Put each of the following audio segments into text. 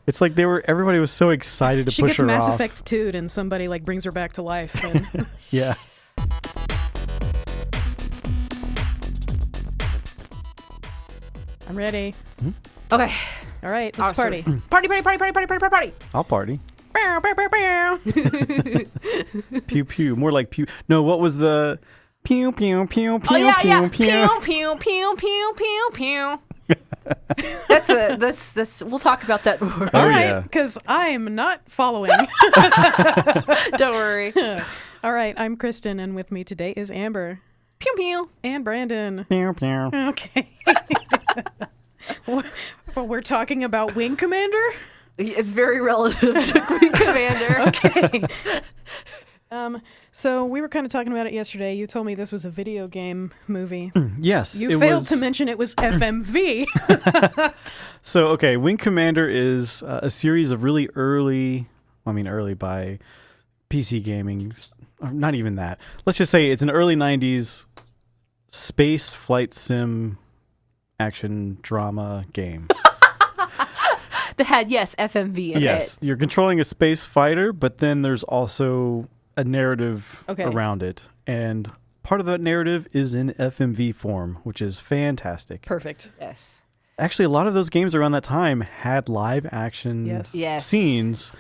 It's like everybody was so excited to she push gets her Mass off. Effect 2'd and somebody like brings her back to life. And Yeah. I'm ready. Okay. All right, let's party. Party. I'll party. Bow, bow, bow, bow. Pew pew. More like pew. No, what was the pew pew pew pew Oh yeah, pew yeah. pew? Pew pew pew pew pew. That's we'll talk about that more. Oh, All right, yeah. because I'm not following. Don't worry. All right, I'm Kristin, and with me today is Amber Pew pew. and Brandon. Pew pew. Okay. Well, we're talking about Wing Commander? It's very relative to Queen Commander. Okay. So we were kind of talking about it yesterday. You told me this was a video game movie. Yes. You it failed was... to mention it was FMV. So, okay, Wing Commander is a series of really early by PC gaming. Not even that. Let's just say it's an early 90s space flight sim action drama game. That had, yes, FMV in Yes, it. you're controlling a space fighter, but then there's also a narrative Okay. around it. And part of that narrative is in FMV form, which is fantastic. Perfect. Yes. Actually, a lot of those games around that time had live action Yes. scenes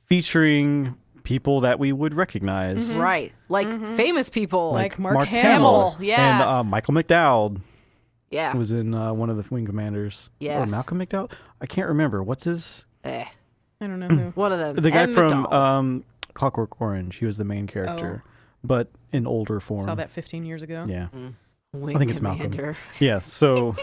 featuring people that we would recognize. Right. Like famous people. Like Mark Mark Hamill. Yeah. And Michael McDowell yeah. was in one of the Wing Commanders. Or Yes. Malcolm McDowell? I can't remember. What's his... Eh, I don't know who. one of them. The guy And from McDonald. Clockwork Orange. He was the main character, but in older form. Saw that 15 years ago. Yeah. Wing I think it's Malcolm. Commander. Yeah, so...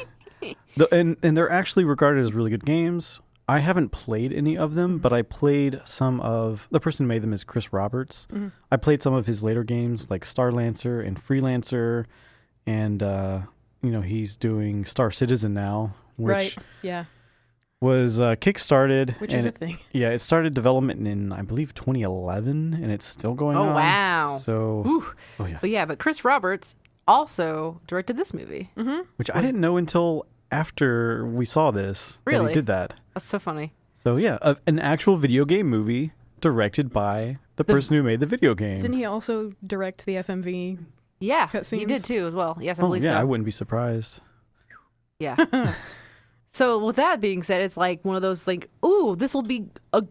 and they're actually regarded as really good games. I haven't played any of them, but I played some of... The person who made them is Chris Roberts. I played some of his later games, like Star Lancer and Freelancer, and, he's doing Star Citizen now, which Right. Yeah. was kickstarted. Which and is a it- thing. Yeah, it started development in, I believe, 2011, and it's still going on. Oh, wow. So, Ooh. oh yeah. But Chris Roberts also directed this movie. Which I didn't know until after we saw this that Really? he did that. That's so funny. So yeah, an actual video game movie directed by the person who made the video game. Didn't he also direct the FMV? Yeah, he Cutscenes? did too as well. Yes, I Oh believe yeah, so. I wouldn't be surprised. Yeah. So with that being said, it's like one of those like, ooh, this will be a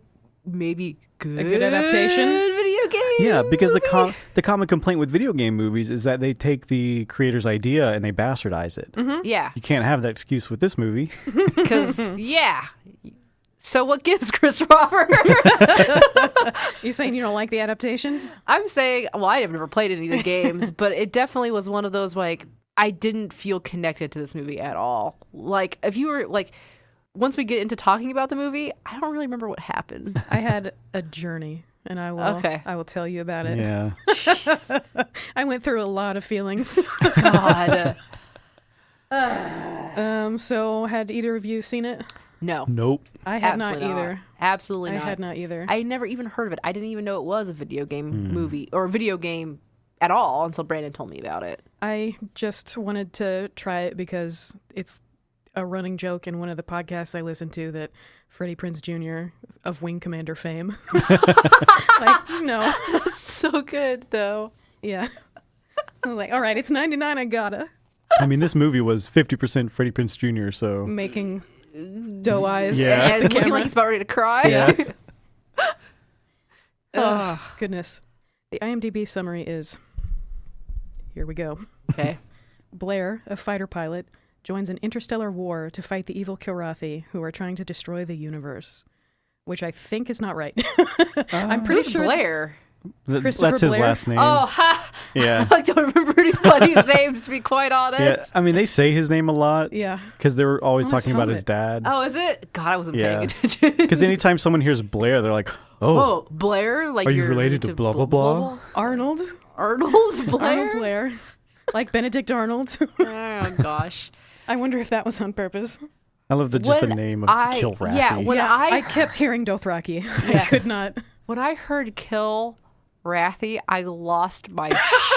maybe good adaptation? video game. Yeah, because movie. the common complaint with video game movies is that they take the creator's idea and they bastardize it. Yeah, You can't have that excuse with this movie. because yeah. So what gives Chris Roberts? You saying you don't like the adaptation? I'm saying, well, I have never played any of the games, but it definitely was one of those like I didn't feel connected to this movie at all. Like if you were like, once we get into talking about the movie, I don't really remember what happened. I had a journey, and I will tell you about it. Yeah. I went through a lot of feelings. God, So had either of you seen it? no, Nope. I had absolutely not either. Absolutely I not. had not either. I never even heard of it. I didn't even know it was a video game movie or a video game at all until Brandon told me about it. I just wanted to try it because it's a running joke in one of the podcasts I listen to that Freddie Prinze Jr. of Wing Commander fame. That's so good, though. Yeah. I was like, all right, it's 99, I gotta. I mean, this movie was 50% Freddie Prinze Jr., so... Making doe eyes Yeah. at And the looking camera. like he's about ready to cry. Yeah. Oh, goodness. The IMDb summary is, here we go. Okay. Blair, a fighter pilot, joins an interstellar war to fight the evil Kilrathi, who are trying to destroy the universe. Which I think is not right. I'm pretty Who's sure Blair? Christopher That's his Blair? last name. Oh, ha! Yeah. I don't remember anybody's names, to be quite honest. Yeah, I mean, they say his name a lot Yeah. because they were always It's on his talking about his helmet. dad. Oh, is it? God, I wasn't Yeah. paying attention. Because anytime someone hears Blair, they're like, oh, Oh, Blair? Like Are you you're related to blah, blah, blah? Arnold? Arnold Blair? Arnold Blair. Like Benedict Arnold. Oh, gosh. I wonder if that was on purpose. I love just the When name of Kilrathi. yeah, when yeah, I kept hearing Dothraki. I Yeah. could not. when I heard Kill, Wrathy, I lost my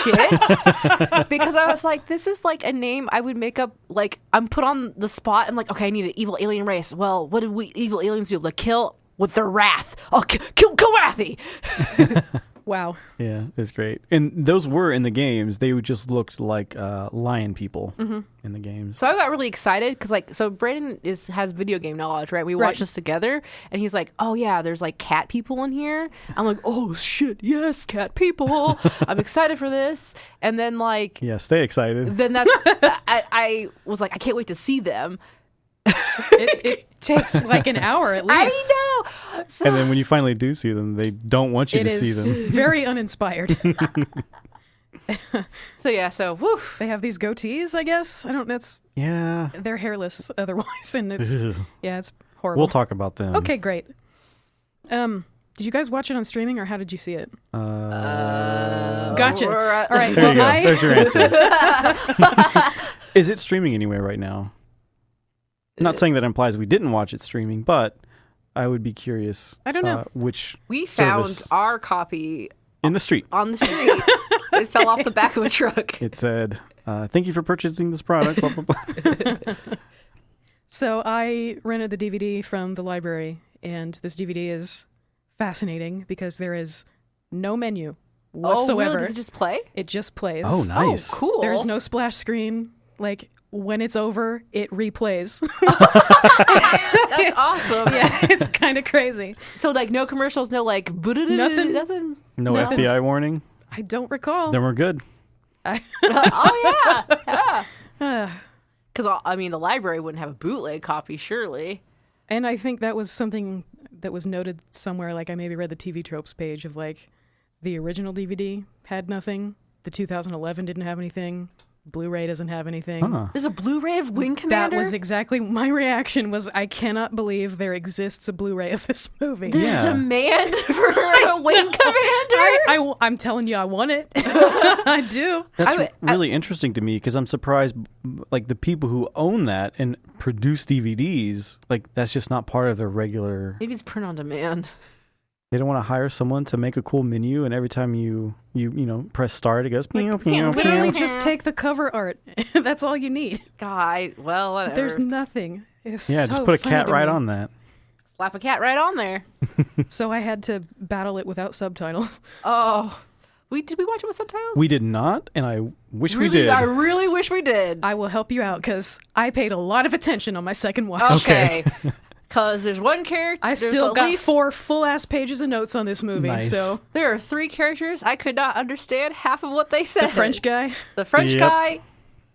shit because I was like, this is like a name I would make up. Like, I'm put on the spot. I'm like, okay, I need an evil alien race. Well, what did we evil aliens do? Like, kill with their wrath. Oh, kill Wrathy. Wow. Yeah, it's great. And those were in the games. They just looked like lion people in the games. So I got really excited because, like, so Brandon has video game knowledge, right? We watched this together, and he's like, "Oh yeah, there's like cat people in here." I'm like, "Oh shit, yes, cat people!" I'm excited for this, and then like, yeah, stay excited. Then that's I was like, I can't wait to see them. It takes like an hour at least. I know. So, And then when you finally do see them, they don't want you to see them. It is very uninspired. So whew. They have these goatees, I guess. Yeah. They're hairless otherwise, and it's it's horrible. We'll talk about them. Okay, great. Did you guys watch it on streaming, or how did you see it? Gotcha. All right. There you go. There's your answer. Is it streaming anywhere right now? I'm not saying that implies we didn't watch it streaming, but I would be curious. I don't know. Which we found service our copy in the street. On the street. It fell off the back of a truck. It said, "Thank you for purchasing this product." Blah, blah, blah. So I rented the DVD from the library, and this DVD is fascinating because there is no menu whatsoever. Oh, really? Does it just play? It just plays. Oh, nice. Oh, cool. There's no splash screen. Like, when it's over, it replays. That's awesome. Yeah, it's kind of crazy. So, like, no commercials, no, like, Nothing. No Nothing. FBI warning. I don't recall. Then we're good. Oh, yeah. Because, I mean, the library wouldn't have a bootleg copy, surely. And I think that was something that was noted somewhere. Like, I maybe read the TV Tropes page of, like, the original DVD had nothing. The 2011 didn't have anything. Blu-ray doesn't have anything. Huh. There's a Blu-ray of Wing Commander? That was exactly my reaction. Was I cannot believe there exists a Blu-ray of this movie. There's a demand for a Wing Commander? I'm telling you, I want it. I do. That's really interesting to me because I'm surprised, like, the people who own that and produce DVDs, like, that's just not part of their regular. Maybe it's print on demand. They don't want to hire someone to make a cool menu, and every time you press start, it goes pew, pew, Literally, pew. just take the cover art. That's all you need. God, well, whatever. There's nothing. Just put a cat right on that. Slap a cat right on there. So I had to battle it without subtitles. Oh, did we watch it with subtitles? We did not, and I wish we Really, did. I really wish we did. I will help you out because I paid a lot of attention on my second watch. Okay. Because there's one character. I still got 4 full-ass pages of notes on this movie. Nice. So there are 3 characters. I could not understand half of what they said. the French guy. The French guy.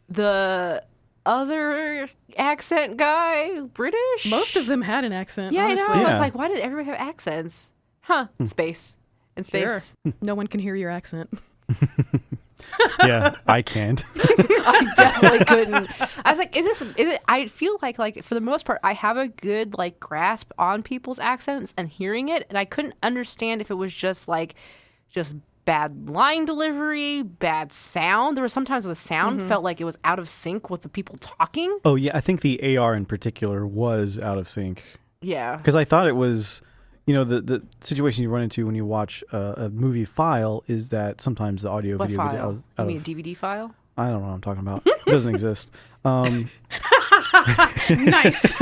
The other accent guy. British? Most of them had an accent. Yeah, honestly. I know. I was Yeah. like, why did everybody have accents? Huh. Space. In space. Sure. No one can hear your accent. Yeah, I can't. I definitely couldn't. I was like, is it? I feel like for the most part, I have a good like grasp on people's accents and hearing it, and I couldn't understand if it was just bad line delivery, bad sound. There was sometimes the sound felt like it was out of sync with the people talking. Oh yeah, I think the AR in particular was out of sync. Yeah, Because I thought it was, the situation you run into when you watch a movie file is that sometimes the audio what video file? gets You mean a DVD file? I don't know what I'm talking about. It doesn't exist. Nice.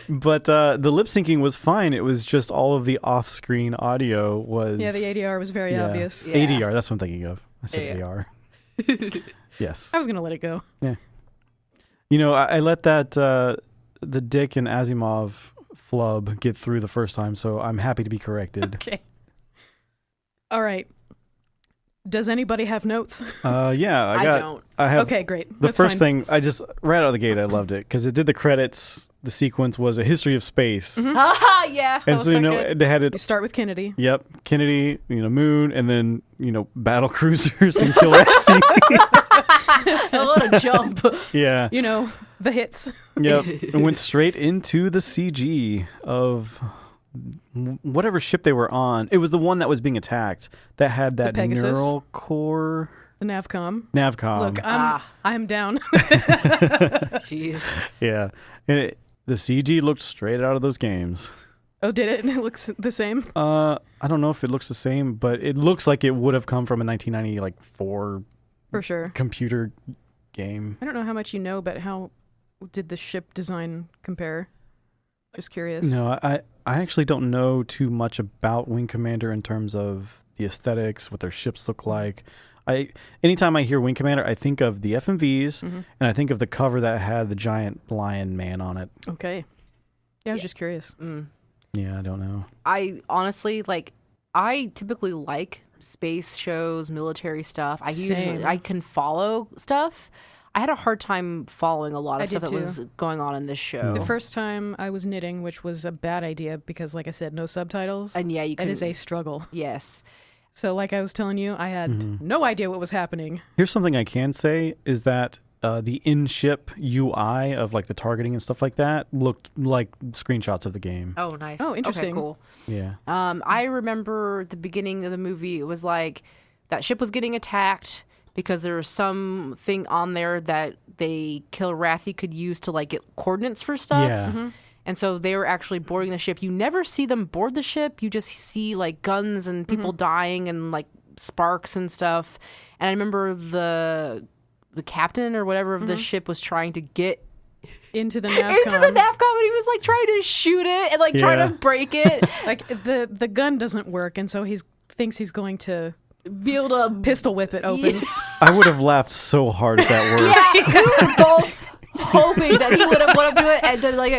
But the lip syncing was fine. It was just all of the off-screen audio was. Yeah, the ADR was very obvious. Yeah. ADR. That's what I'm thinking of. I said Yeah. AR. Yes. I was gonna let it go. Yeah. I let that the Dick and Asimov flub get through the first time, so I'm happy to be corrected. Okay. All right. Does anybody have notes? Yeah, I don't. I have. Okay, great. The That's first fine. thing, right out of the gate, I loved it because it did the credits. The sequence was a history of space, Haha, yeah. That and was so good. they had You it. start with Kennedy. Yep, Kennedy, Moon, and then battle cruisers and kill everything. What a jump. Yeah. The hits. Yep, and went straight into the CG of whatever ship they were on. It was the one that was being attacked that had that Pegasus? neural core The Navcom. Navcom. Look, I'm down. Jeez. Yeah, and the CG looked straight out of those games. Oh, did it? It looks the same? I don't know if it looks the same, but it looks like it would have come from a 1994 For sure. computer game. I don't know how much you know, but how did the ship design compare? Just curious. No, I actually don't know too much about Wing Commander in terms of the aesthetics, what their ships look like. Anytime I hear Wing Commander, I think of the FMVs, and I think of the cover that had the giant lion man on it. Okay. Yeah, I was just curious. Yeah, I don't know. I honestly I typically like space shows, military stuff. I can follow stuff. I had a hard time following a lot of stuff that was going on in this show. The first time I was knitting, which was a bad idea because, like I said, no subtitles. And yeah, it is a struggle. Yes. So like I was telling you, I had no idea what was happening. Here's something I can say is that the in-ship UI of like the targeting and stuff like that looked like screenshots of the game. Oh, nice. Oh, interesting. Okay, cool. Yeah. I remember the beginning of the movie. It was like that ship was getting attacked because there was something on there that Kilrathi could use to like get coordinates for stuff. Yeah. And so they were actually boarding the ship. You never see them board the ship. You just see like guns and people dying and like sparks and stuff. And I remember the captain or whatever of the ship was trying to get into the NAVCOM. and he was like trying to shoot it and like trying to break it. Like the gun doesn't work, and so he thinks he's going to be able to pistol whip it open. Yeah. I would have laughed so hard if that worked. Yeah, we were both hoping that he would have wanted to do it and then like,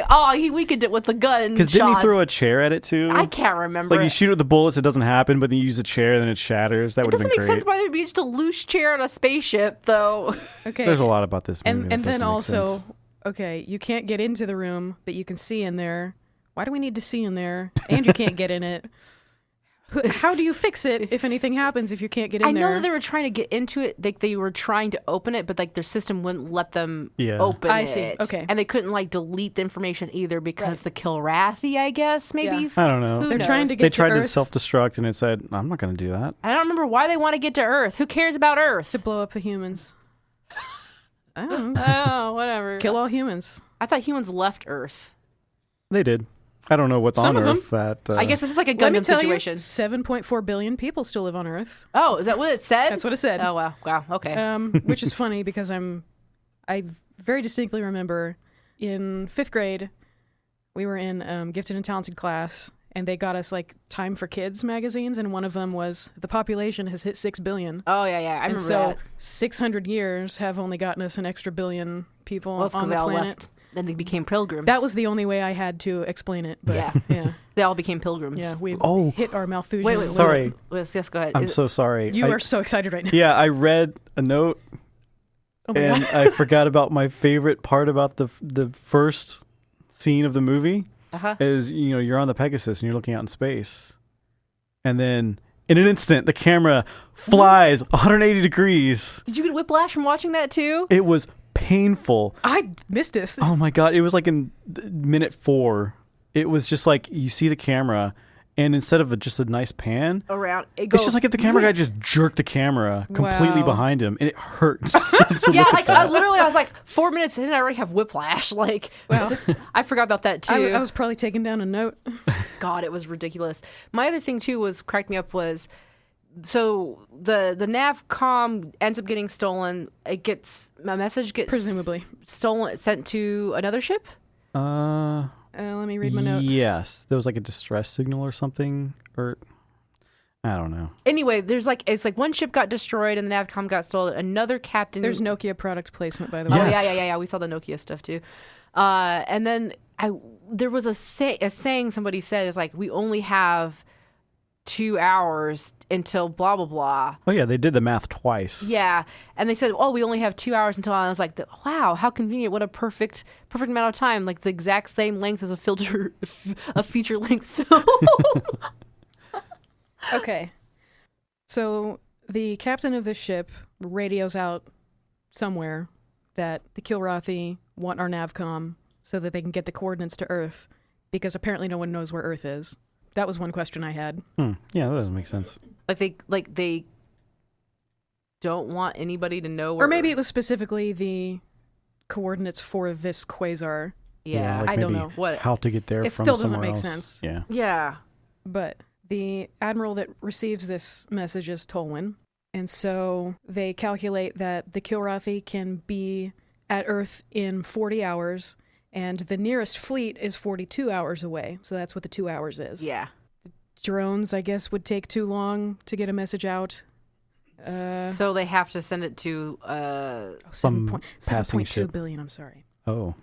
we could do it with the gun. Because didn't he throw a chair at it too? I can't remember. It's like you shoot with the bullets, it doesn't happen, but then you use a chair, then it shatters. That would have been great. It doesn't great. make sense why there would be just a loose chair on a spaceship, though. Okay. There's a lot about this movie. And then also, sense. okay, you can't get into the room, but you can see in there. Why do we need to see in there? And you can't get in it. How do you fix it if anything happens if you can't get in there? I know that they were trying to get into it. Like they were trying to open it, but like their system wouldn't let them open it. I see. Okay. And they couldn't like delete the information either because the Kilrathi, I guess, maybe. Yeah. I don't know. They're trying to get They tried to Earth self-destruct, and it said, "I'm not going to do that." I don't remember why they want to get to Earth. Who cares about Earth? to blow up the humans. I don't know. Oh, whatever. Kill all humans. I thought humans left Earth. They did. I don't know what's Some on of Earth that. I guess this is like a Let me Gundam tell situation. you, 7.4 billion people still live on Earth. Oh, is that what it said? That's what it said. Oh, wow. Wow. Okay. Which is funny because I very distinctly remember in 5th grade, we were in gifted and talented class, and they got us like Time for Kids magazines, and one of them was the population has hit 6 billion. Oh, yeah, yeah. I remember that. 600 years have only gotten us an extra billion people Well, it's on because the they all planet. left. Then they became pilgrims. That was the only way I had to explain it. But yeah. They all became pilgrims. Yeah, we Oh. hit our Malthusian. Wait, Sorry. Yes, go ahead. I'm so sorry. You are so excited right now. Yeah, I read a note, Oh my and God. I forgot about my favorite part about the first scene of the movie. Is you're on the Pegasus and you're looking out in space, and then in an instant the camera flies 180 degrees. Did you get whiplash from watching that too? It was painful. I missed this. Oh my God, it was like in minute 4. It was just like you see the camera, and instead of just a nice pan Around it goes. it's just like if the camera guy just jerked the camera completely Wow. behind him, and it hurts. Yeah, like I was like 4 minutes in, and I already have whiplash. Like, Well, I forgot about that too. I was probably taking down a note. God, it was ridiculous. My other thing too was cracked me up was so the NavCom ends up getting stolen. A message gets Presumably. stolen, sent to another ship. Let me read my note. Yes, there was like a distress signal or something, or I don't know. Anyway, it's like one ship got destroyed and the NavCom got stolen. Another captain. There's Nokia product placement, by the Oh way. Yes. yeah. We saw the Nokia stuff too. And then there was a saying somebody said is like we only have 2 hours until blah blah blah. Oh yeah, they did the math twice. Yeah, and they said, "Oh, we only have 2 hours until." I was like, "Wow, how convenient! What a perfect amount of time! Like the exact same length as a feature length film." Okay. So the captain of this ship radios out somewhere that the Kilrathi want our NavCom so that they can get the coordinates to Earth, because apparently no one knows where Earth is. That was one question I had. Yeah, that doesn't make sense. Like they don't want anybody to know where. Or maybe it was specifically the coordinates for this quasar Yeah. like I don't maybe know. What? how to get there It from still doesn't somewhere make else. sense. Yeah. Yeah. But the admiral that receives this message is Tolwyn. And so they calculate that the Kilrathi can be at Earth in 40 hours, and the nearest fleet is 42 hours away. So that's what the 2 hours is. Yeah. Drones, I guess, would take too long to get a message out. So they have to send it to Some passing 7.2 ship. billion, I'm sorry. Oh.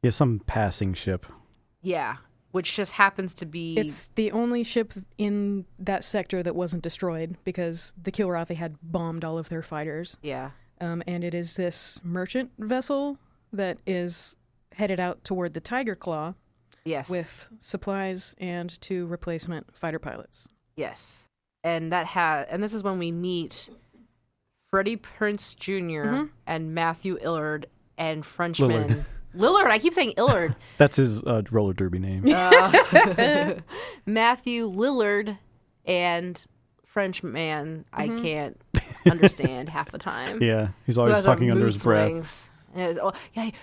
Yeah, some passing ship. yeah, which just happens to be It's the only ship in that sector that wasn't destroyed because the Kilrathi had bombed all of their fighters. yeah. And it is this merchant vessel that is headed out toward the Tiger Claw Yes. with supplies and 2 replacement fighter pilots. Yes. And this is when we meet Freddie Prinze Jr. Mm-hmm. and Matthew Illard and Frenchman Lillard. I keep saying Illard. That's his roller derby name. Matthew Lillard and Frenchman. I Mm-hmm. can't understand half the time. Yeah, he's Who always has talking a under mood his breath. swings. And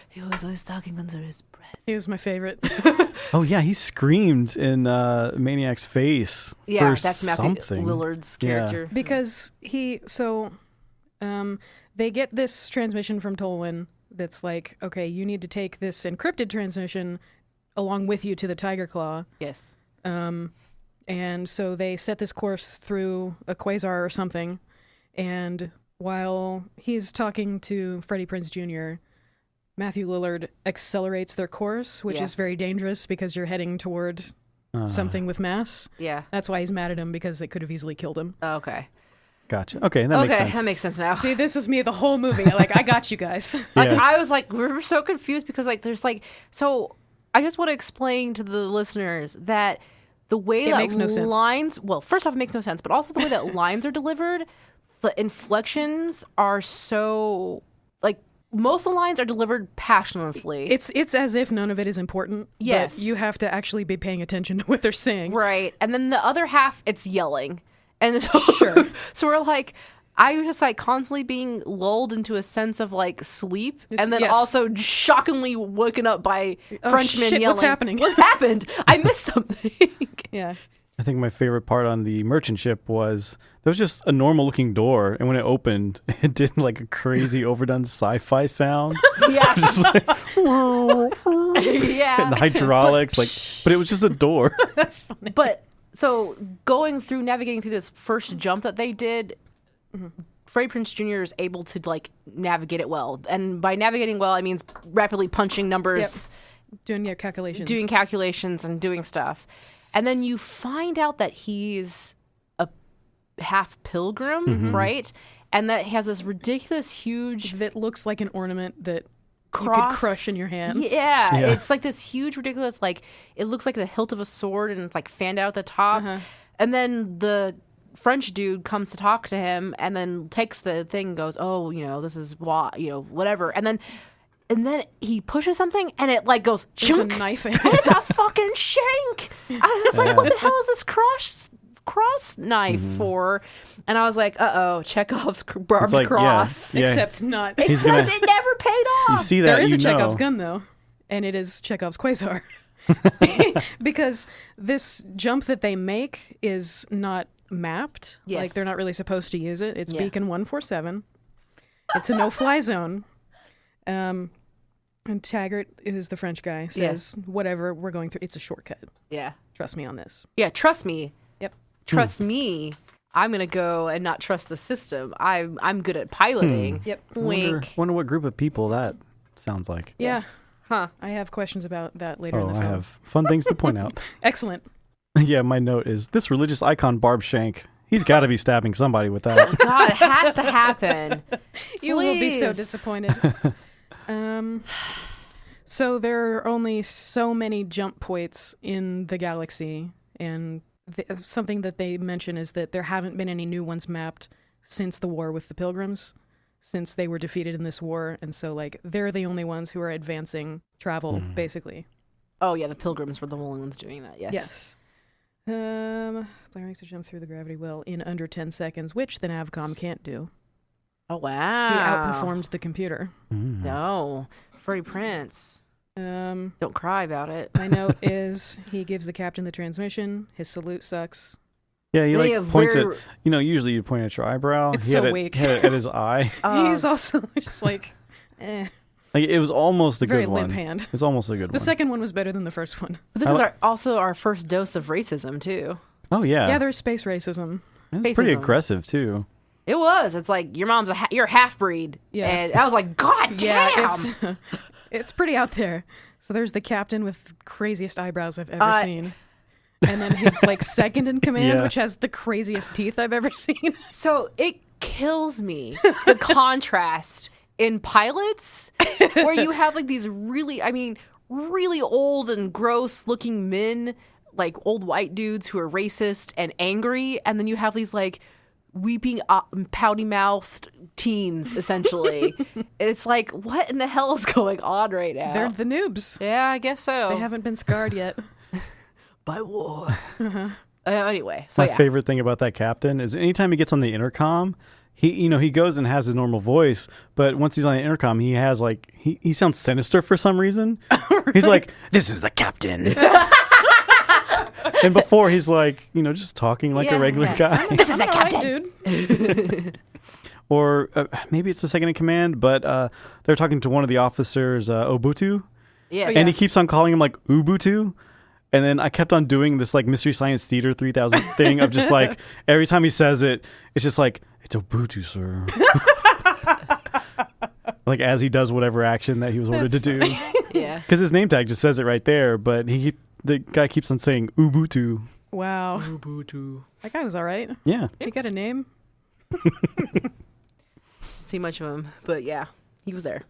he was always talking under his breath. He was my favorite. Oh yeah, he screamed in Maniac's face Yeah, for that's Matthew something. Lillard's Yeah. character. Because they get this transmission from Tolwyn that's like, okay, you need to take this encrypted transmission along with you to the Tiger Claw. Yes. And so they set this course through a quasar or something. And while he's talking to Freddie Prinze Jr., Matthew Lillard accelerates their course, which Yeah. is very dangerous because you're heading toward something with mass. Yeah. That's why he's mad at him, because it could have easily killed him. Okay. Gotcha. Okay, that makes sense. That makes sense now. See, this is me the whole movie. Like, I got you guys. Like Yeah. I was like, we were so confused because like there's like so. I just want to explain to the listeners that the way It that makes no sense. lines, well, first off, it makes no sense, but also the way that lines are delivered, the inflections are so like most of the lines are delivered passionlessly. It's as if none of it is important. Yes. But you have to actually be paying attention to what they're saying. right, and then the other half, it's yelling, and so, Sure. so we're like. I was just like constantly being lulled into a sense of like sleep, and then Yes. also shockingly woken up by Frenchmen shit, yelling. what's happening? What happened? I missed something. Yeah. I think my favorite part on the merchant ship was there was just a normal looking door, and when it opened, it did like a crazy overdone sci-fi sound. Yeah, Just like, yeah. and the hydraulics, but it was just a door. That's funny. But so navigating through this first jump that they did, Freddie Prinze Jr. is able to like navigate it well, and by navigating well, I mean rapidly punching numbers, Doing your calculations. doing calculations, and doing stuff. And then you find out that he's a half pilgrim, right? And that he has this ridiculous huge that looks like an ornament that you cross could crush in your hands. Yeah, Yeah. it's like this huge, ridiculous, like it looks like the hilt of a sword, and it's like fanned out at the top. And then the French dude comes to talk to him, and then takes the thing, and goes, "Oh, this is why, whatever." And then he pushes something, and it like goes There's a chunk, knife in and it. it's a fucking shank. I was like, "What the hell is this cross knife for?" And I was like, "Uh-oh, Chekhov's barbed It's like, cross." yeah. Except not. He's Except gonna. it never paid You off. see that? There is you a Chekhov's know. gun, though, and it is Chekhov's quasar. Because this jump that they make is not mapped. Yes. Like, they're not really supposed to use it. It's Yeah. Beacon 147. It's a no-fly zone. And Taggart, who's the French guy, says, whatever, we're going through, it's a shortcut. Yeah. Trust me on this. Yeah, trust me. Yep. Trust me. I'm gonna go and not trust the system. I'm good at piloting. Yep. Wink. Wonder what group of people that sounds like. Yeah. Huh. I have questions about that later Oh, in the I film. have fun things to point out. Excellent. Yeah, my note is this religious icon Barb Shank. He's got to be stabbing somebody with that. God, it has to happen. You will be so Please. disappointed. So there are only so many jump points in the galaxy, and something that they mention is that there haven't been any new ones mapped since the war with the Pilgrims, since they were defeated in this war, and so like they're the only ones who are advancing travel, basically. Oh yeah, the Pilgrims were the only ones doing that. Yes. Yes. Blair makes a jump through the gravity well in under 10 seconds, which the Navcom can't do. Oh He wow. outperformed the computer. No, Freddie Prinze. Don't cry about it. My note is he gives the captain the transmission. His salute sucks. Yeah, he They like have points very- at, usually you point at your eyebrow. It's he so had it, weak. had it at his eye. He's also just like, eh. Like it was almost a Very good one. limp hand. It's almost a good The one. second one was better than the first one. But this is also our first dose of racism too. Oh yeah. Yeah, there's space racism. It's pretty racism. aggressive too. It was. It's like your mom's you're a half breed. Yeah. And I was like, God damn. Yeah, it's pretty out there. So there's the captain with the craziest eyebrows I've ever seen. And then his like second in command, Yeah. which has the craziest teeth I've ever seen. So it kills me the contrast in pilots where you have like these really old and gross looking men, like old white dudes who are racist and angry, and then you have these like weeping pouty mouthed teens essentially. It's like, what in the hell is going on right now? They're the noobs. Yeah, I guess so. They haven't been scarred yet. By war. Anyway, so My favorite thing about that captain is anytime he gets on the intercom, he goes and has his normal voice, but once he's on the intercom, he has like he sounds sinister for some reason. He's like, "This is the captain." And before he's like, just talking like a regular guy. This is the All right, captain. dude. Or maybe it's the second in command, but they're talking to one of the officers, Obutu, Yes. and he keeps on calling him like Ubutu. And then I kept on doing this like Mystery Science Theater 3000 thing of just like every time he says it, it's just like, it's Obutu, sir. Like as he does whatever action that he was ordered to do. Yeah. Because his name tag just says it right there, but the guy keeps on saying Ubutu. Wow. Ubuntu. That guy was all right. Yeah. He got a name. See much of him, but yeah, he was there.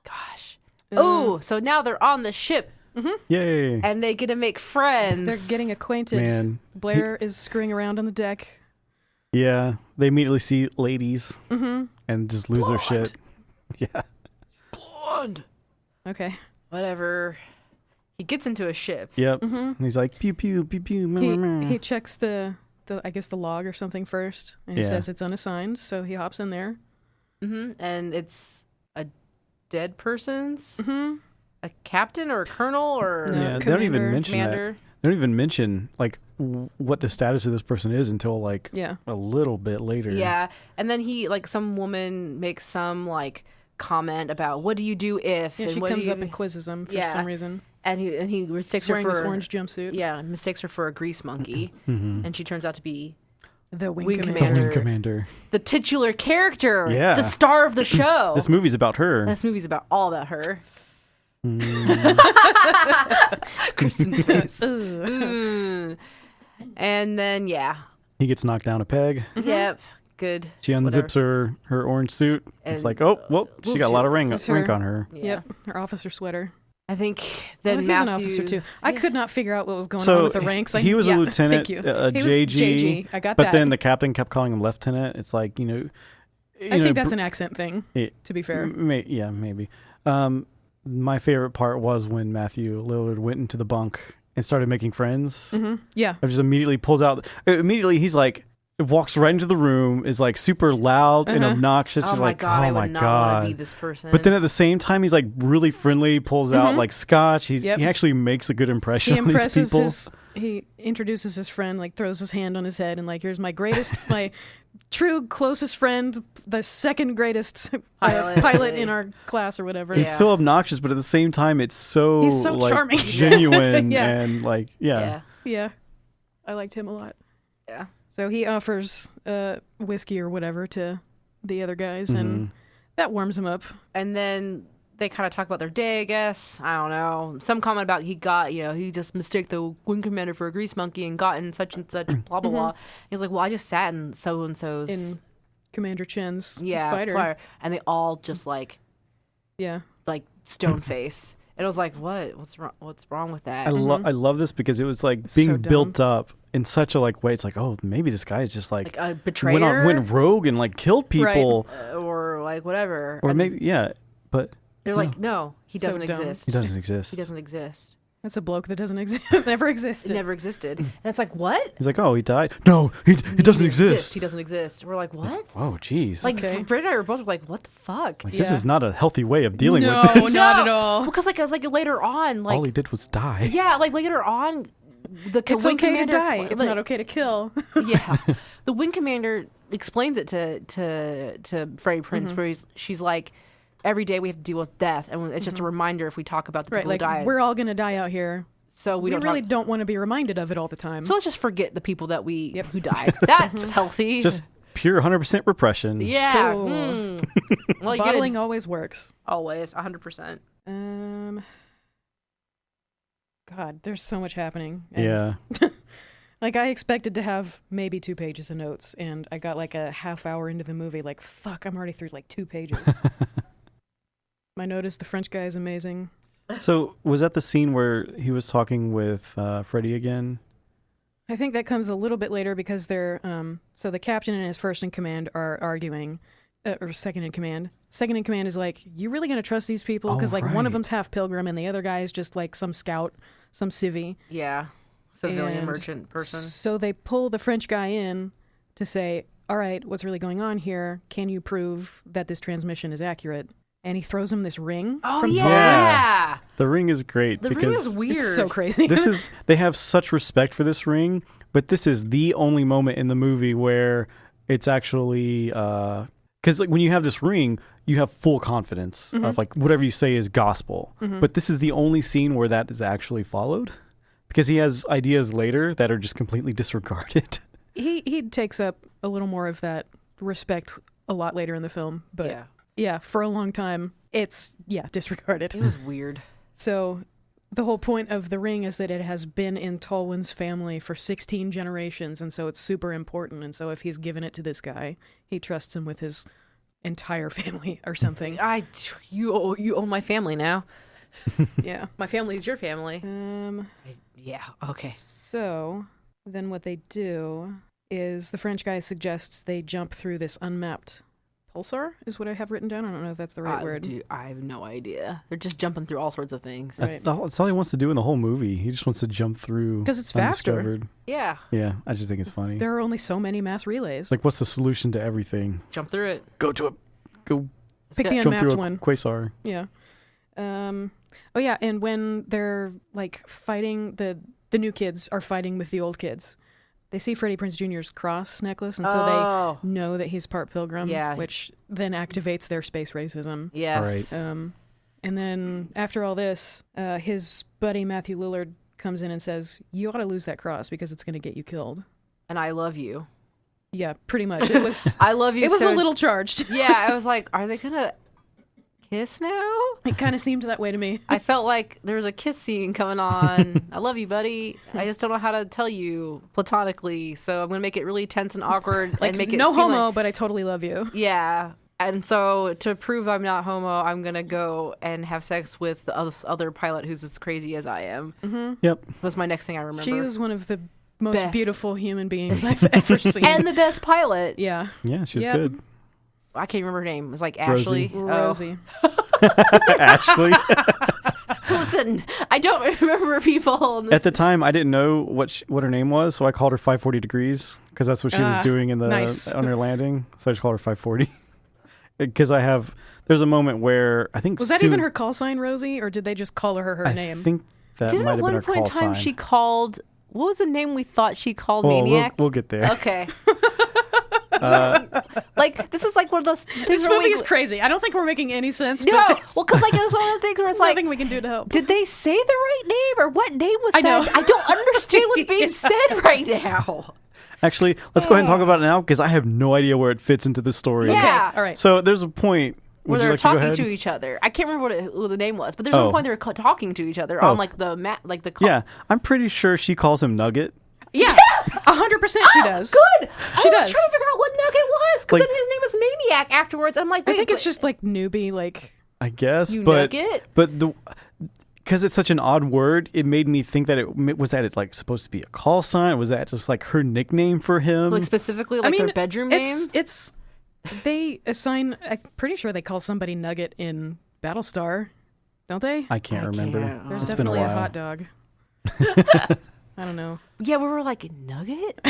Gosh. Oh, so now they're on the ship Yay. and they get to make friends. They're getting acquainted. Man. Blair is screwing around on the deck. Yeah. They immediately see ladies and just lose their shit. Yeah. Blonde. Okay. Whatever. He gets into a ship. Yep. And he's like, pew, pew, pew, pew. Meh, meh, meh. He checks the I guess the log or something first, and he Yeah. says it's unassigned, so he hops in there. And it's a dead person's? A captain or a colonel or No. Yeah, they don't even Commander, mention commander? that. They don't even mention like what the status of this person is until like Yeah. a little bit later. Yeah. And then he, like, some woman makes some, like, comment about what do you do if? Yeah, and she what do comes you... up and quizzes him for Yeah. some reason. And he mistakes He's her wearing for this orange jumpsuit. Yeah, mistakes her for a grease monkey, and she turns out to be The wing, Wing The commander. Wing Commander. the titular character, Yeah. the star of the show. This movie's about her. This movie's all about her. Kristen's face. Ugh. And then He gets knocked down a peg. yep, good. She unzips her orange suit. It's And- like, oh, well, she got a lot of It's her. rank on her. Yeah. Yep, her officer sweater. I think Oh, then he's Matthew. an officer too. I could not figure out what was going on So with the ranks. he was a lieutenant, Thank you. He was JG. I got But that. then the captain kept calling him lieutenant. It's like, I think that's an accent thing. To be fair. Yeah, maybe. My favorite part was when Matthew Lillard went into the bunk and started making friends. Yeah. I just immediately pulls out. Immediately, he's like, walks right into the room, is like super loud and obnoxious. Oh You're my like, god, I oh my would not god. want to be this person. But then at the same time, he's like really friendly, pulls out like scotch. He actually makes a good impression He on these impresses people. he introduces his friend, like throws his hand on his head and like, here's my greatest, my true closest friend, the second greatest pilot in our class or whatever. He's so obnoxious, but at the same time, it's so, He's so like, charming. genuine Yeah. and like, yeah. Yeah. I liked him a lot. Yeah. So he offers whiskey or whatever to the other guys, and that warms him up. And then they kind of talk about their day, I guess. I don't know. Some comment about he just mistook the wing commander for a grease monkey and got in such and such, blah, blah, blah. He's like, well, I just sat in so-and-so's. In Commander Chen's fighter. fighter. And they all just like stone face. And I was like, what? What's wrong with that? I love this because it was like being So dumb. built up in such a like way. It's like, oh, maybe this guy is just like a betrayer? went rogue and like killed people, or like whatever. or And maybe but they're like, no, he So doesn't dumb. exist. he doesn't exist. He doesn't exist. That's a bloke that doesn't exist. Never existed. It never existed. And it's like, what? He's like, oh, he died? No, he doesn't exist. He doesn't exist. We're like, what? Oh, jeez. Like, Okay. Britt and I were both like, what the fuck? Like, Yeah. this is not a healthy way of dealing No, with this. not at all. Because like, later on, like, All he did was die. yeah, like later on, the It's wing okay to commander die. It's like, not okay to kill. yeah, the wing commander explains it to Freddie Prinze, where she's like, every day we have to deal with death, and it's just a reminder if we talk about the Right, people like who died. we're all gonna die out here. So we don't really talk. don't want to be reminded of it all the time. So let's just forget the people that who died. That's healthy. Just pure 100% repression. yeah. Cool. Well, you Bottling get always works. always 100%. God, there's so much happening. And, Yeah. like I expected to have maybe 2 pages of notes, and I got like a half hour into the movie. Like, fuck, I'm already through like 2 pages. My note is the French guy is amazing. So was that the scene where he was talking with Freddie again? I think that comes a little bit later because they're so the captain and his first in command are arguing, or second in command. Second in command is like, you really gonna trust these people? Because Oh, like one of right. them's half pilgrim and the other guy is just like some scout, some civvy. Yeah. Civilian And merchant person. So they pull the French guy in to say, all right, what's really going on here? Can you prove that this transmission is accurate? And he throws him this ring. Oh from yeah. The ring is great The because ring is weird. It's so crazy. they have such respect for this ring, but this is the only moment in the movie where it's actually because like when you have this ring, you have full confidence of like whatever you say is gospel. But this is the only scene where that is actually followed because he has ideas later that are just completely disregarded. He takes up a little more of that respect a lot later in the film, but Yeah. yeah, for a long time, it's, disregarded. It was weird. So the whole point of the ring is that it has been in Tolwyn's family for 16 generations, and so it's super important. And so if he's given it to this guy, he trusts him with his entire family or something. You own my family now. Yeah. My family is your family. Yeah. Okay. So then what they do is the French guy suggests they jump through this unmapped pulsar, is what I have written down. I don't know if that's the right word. Dude, I have no idea. They're just jumping through all sorts of things. That's all he wants to do in the whole movie. He just wants to jump through 'Cause it's faster. undiscovered. Yeah. Yeah, I just think it's funny. There are only so many mass relays. Like, what's the solution to everything? Jump through it. Go Pick the jump unmapped through a one. quasar. Yeah. Oh yeah, and when they're like fighting, the new kids are fighting with the old kids. They see Freddie Prinze Jr.'s cross necklace, and so they know that he's part pilgrim, Yeah. which then activates their space racism. Yes. All right. And then after all this, his buddy Matthew Lillard comes in and says, "You ought to lose that cross because it's going to get you killed." And I love you. Yeah, pretty much. It was. I love you. It was so, a little charged. Yeah, I was like, are they gonna kiss now? It kind of seemed that way to me. I felt like there was a kiss scene coming on. I love you, buddy. I just don't know how to tell you platonically, so I'm gonna make it really tense and awkward Like and make it no seem homo, like, but I totally love you. yeah. And so to prove I'm not homo, I'm gonna go and have sex with the other pilot who's as crazy as I am. Mm-hmm. Yep. Was my next thing I remember. She was one of the most Best. beautiful human beings I've ever seen. and the best pilot. yeah, Yeah, she was Yep. good. I can't remember her name. It was like Rosie. Ashley. Rosie. Ashley. Listen, I don't remember people. In this. At the time, I didn't know what her name was, so I called her 540 degrees because that's what she was doing in the nice. on her landing. So I just called her 540 because there's a moment where I think Was that even her call sign, Rosie, or did they just call her I name? think that Didn't might at have been one her point in call time sign. she called? What was the name we thought she called Well, Maniac? we'll get there. Okay. Like this is like one of those things. This where movie we- is crazy. I don't think we're making any sense. No, but well, because like it was one of the things where it's like, nothing we can do to help. did they say the right name or what name was I said? know. I don't understand what's being Yeah. said right now. Actually, let's go ahead and talk about it now because I have no idea where it fits into the story. Yeah. All right. So there's a point. Where Would you they're like to go talking ahead? to each other. I can't remember what the name was, but there's one Oh. point they were talking to each other Oh. on like the mat, like the call. Yeah, I'm pretty sure she calls him Nugget. Yeah, 100% she does. Good. She I does. was trying to figure out what Nugget was because Like- then his name was Maniac afterwards. I'm like, wait, I think it's but- just like newbie, like I guess, You but Nugget? because it's such an odd word, it made me think that it like supposed to be a call sign. Was that just like her nickname for him? like specifically like their bedroom name. It's they assign. I'm pretty sure they call somebody Nugget in Battlestar. Don't they? I can't remember. can't. There's It's been a definitely a while. hot dog. I don't know. Yeah, we were like, nugget?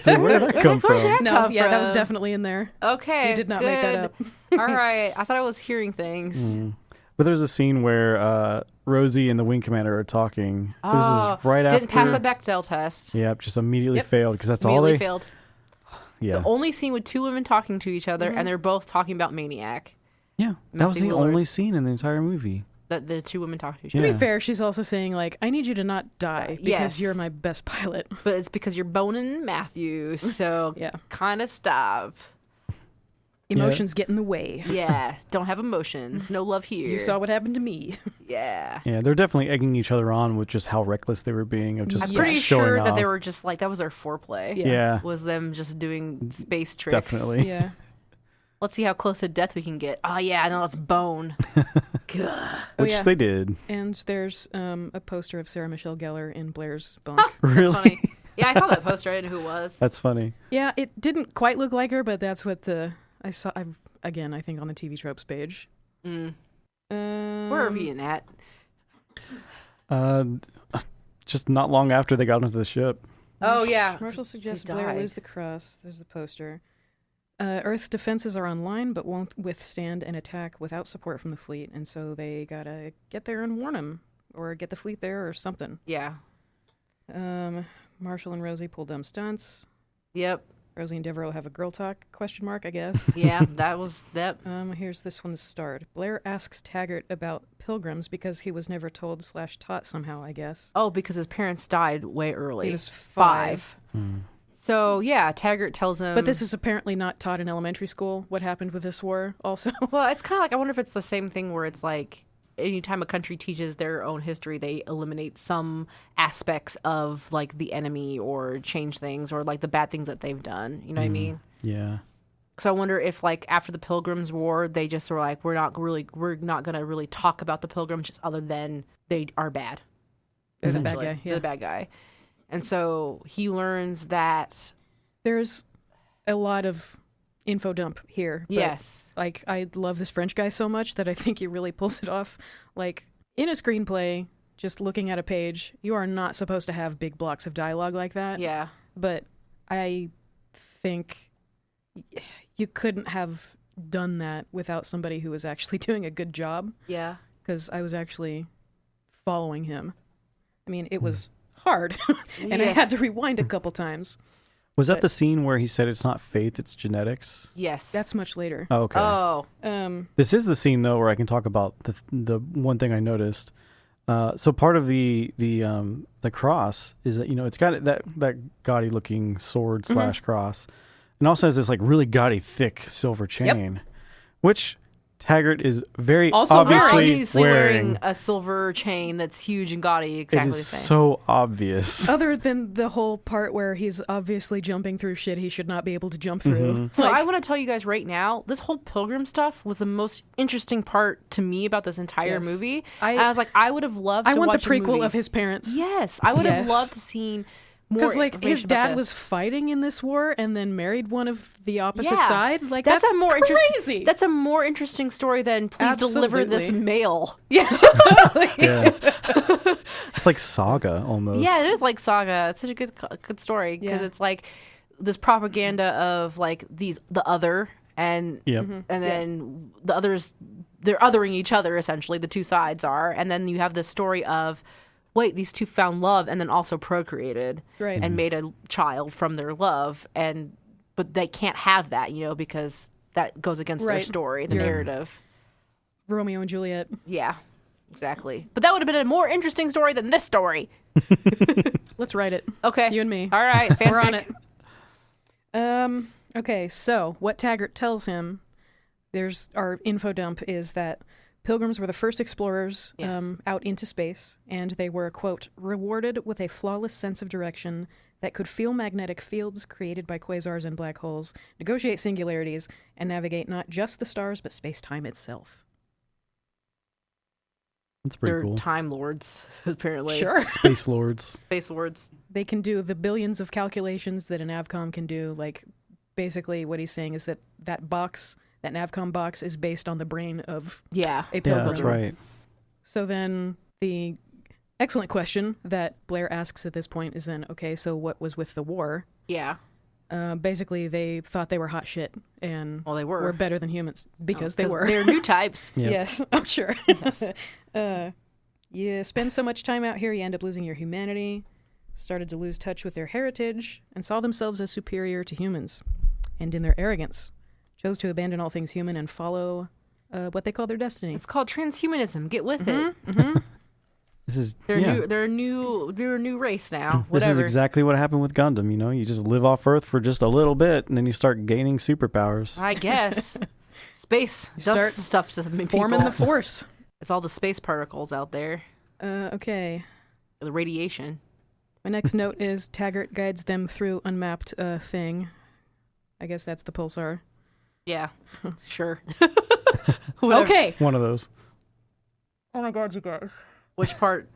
So where did that come Where'd from? that No, come yeah, that was from? definitely in there. Okay. You did not make that up. All right. I thought I was hearing things. But there's a scene where Rosie and the Wing Commander are talking. This Oh, is right after. didn't pass the Bechdel test. Yep, just immediately Yep. failed because that's Immediately all they. failed. Yeah, The only scene with two women talking to each other, and they're both talking about Maniac. yeah, that was Matthew the Lillard. only scene in the entire movie. That the two women talk to each To other. be Yeah. fair, she's also saying, like, I need you to not die because Yes. you're my best pilot. But it's because you're boning Matthew, so Yeah. kind of stop. Emotions get in the way. Yeah, don't have emotions. No love here. You saw what happened to me. Yeah. Yeah, they're definitely egging each other on with just how reckless they were being of just I'm Yeah. pretty showing sure off. that they were just like, that was their foreplay. Yeah. Yeah, Was them just doing space tricks. definitely. Yeah. Let's see how close to death we can get. Oh, yeah, now let's bone. Gah. Oh, Which yeah. they did. And there's a poster of Sarah Michelle Gellar in Blair's bunk. Really, That's funny. Yeah, I saw that poster. I didn't know who it was. that's funny. Yeah, it didn't quite look like her, but that's what I saw. Again, I think on the TV tropes page. Mm. Um, Where are we in that? Just not long after they got into the ship. Oh, yeah. Marshall suggests They Blair died. lose the cross. There's the poster. Earth's defenses are online, but won't withstand an attack without support from the fleet, and so they gotta get there and warn them, or get the fleet there, or something. Yeah. Marshall and Rosie pull dumb stunts. Yep. Rosie and Devereaux have a girl talk, question mark, I guess. Yeah, that was that. Here's this one starred. Blair asks Taggart about pilgrims because he was never told / taught somehow, I guess. Oh, because his parents died way early. He was 5. So, yeah, Taggart tells him. But this is apparently not taught in elementary school, what happened with this war also. Well, it's kind of like, I wonder if it's the same thing where it's like, anytime a country teaches their own history, they eliminate some aspects of, like, the enemy or change things or, like, the bad things that they've done. You know what I mean? Yeah. So I wonder if, like, after the Pilgrims War, they just were like, we're not going to really talk about the Pilgrims just other than they are bad. They're the bad essentially. guy, They're yeah. the bad guy. And so he learns that, There's a lot of info dump here. But, yes. like, I love this French guy so much that I think he really pulls it off. Like, in a screenplay, just looking at a page, you are not supposed to have big blocks of dialogue like that. Yeah. But I think you couldn't have done that without somebody who was actually doing a good job, Yeah. because I was actually following him. I mean, it was hard, and I Yeah. had to rewind a couple times. Was that But- the scene where he said it's not faith, it's genetics? Yes. That's much later. Oh, okay. Oh. This is the scene though where I can talk about the one thing I noticed. So part of the cross is that, you know, it's got that gaudy looking sword / cross, and also has this like really gaudy thick silver chain, which Taggart is very Also obviously wearing a silver chain that's huge and gaudy, It exactly is the same. so obvious. Other than the whole part where he's obviously jumping through shit he should not be able to jump through. So Like, I want to tell you guys right now, this whole pilgrim stuff was the most interesting part to me about this entire Yes. movie. I- I was like, I would have loved I to want watch the a prequel movie. of his parents. Yes, I would have Yes. loved to seen more. Because, like, his information about dad this. was fighting in this war and then married one of the opposite Yeah. side. Like, That's that's a more crazy. interesting. That's a more interesting story than please deliver this Absolutely. mail. Yeah, totally. Yeah. It's like Saga almost. Yeah, it is like Saga. It's such a good story because Yeah. it's like this propaganda of like the other and Yep. and then the others, they're othering each other essentially. The two sides are, and then you have this story of, wait, these two found love and then also procreated Right. and made a child from their love, but they can't have that, you know, because that goes against their Right. story, the Yeah. narrative. Romeo and Juliet. Yeah, exactly. But that would have been a more interesting story than this story. Let's write it. Okay, You and me. All right, fanfic. We're on it. Okay, so what Taggart tells him, our info dump is that Pilgrims were the first explorers Yes. out into space, and they were, quote, rewarded with a flawless sense of direction that could feel magnetic fields created by quasars and black holes, negotiate singularities, and navigate not just the stars, but space-time itself. That's pretty They're cool. time lords, apparently. Sure. Space Lords. Space lords. They can do the billions of calculations that an Avcom can do. Like, basically what he's saying is that Navcom box is based on the brain of Yeah. a Yeah, pilgrim. that's right. So then the excellent question that Blair asks at this point is then, okay, so what was with the war? Yeah. Basically, they thought they were hot shit and Well, they were. were better than humans because they were. They're new types. Yep. Yes, I'm sure. You spend so much time out here, you end up losing your humanity, started to lose touch with their heritage, and saw themselves as superior to humans. And in their arrogance, chose to abandon all things human and follow what they call their destiny. It's called transhumanism. Get with it. This is They're a new race now. This is Whatever. exactly what happened with Gundam. You know, you just live off Earth for just a little bit, and then you start gaining superpowers. I guess. Space does start stuff to the Forming people. the force. It's all the space particles out there. Okay. The radiation. My next note is Taggart guides them through unmapped thing. I guess that's the pulsar. Yeah. Sure. Okay. One of those. Oh my god, you guys. Which part?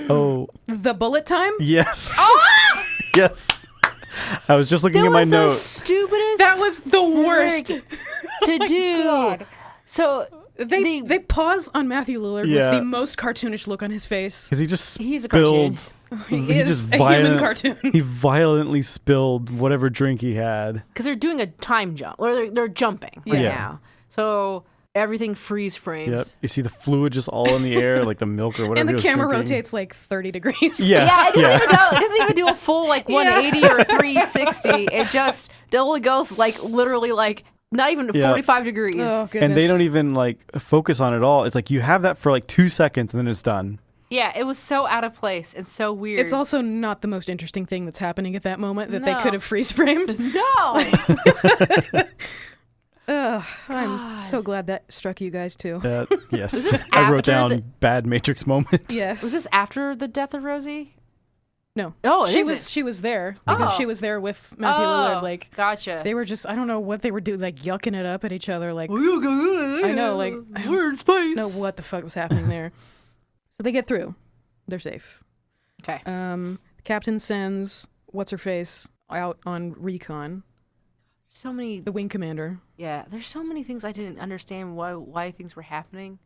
Oh, The bullet time? yes. Oh! Yes. I was just looking That at my was the note. stupidest That was the worst. to do. God. So They pause on Matthew Lillard Yeah. with the most cartoonish look on his face. Because he just He's a spilled. cartoon. He is just a human cartoon. He violently spilled whatever drink he had. Because they're doing a time jump, or they're jumping right Yeah. now. So everything freeze frames. Yep. You see the fluid just all in the air, like the milk or whatever. And the he was camera drinking. rotates like 30 degrees. Yeah. Yeah, it doesn't even do a full like 180 or 360. It just only goes like literally like not even Yeah. 45 degrees. Oh, goodness. And they don't even like focus on it all. It's like you have that for like 2 seconds and then it's done. Yeah, it was so out of place and so weird. It's also not the most interesting thing that's happening at that moment that they No. could have freeze framed. no. Ugh, I'm so glad that struck you guys too. Yes. this I wrote after down the- bad Matrix moment. Yes. Was this after the death of Rosie? No. Oh, it she isn't. she was there because Oh. she was there with Matthew Lillard. Like gotcha. they were just I don't know what they were doing, like yucking it up at each other. Like I know, like I we're in space. don't know what the fuck was happening there. So they get through. They're safe. Okay. The captain sends what's her face out on recon. So many. The wing commander. Yeah, there's so many things I didn't understand why things were happening.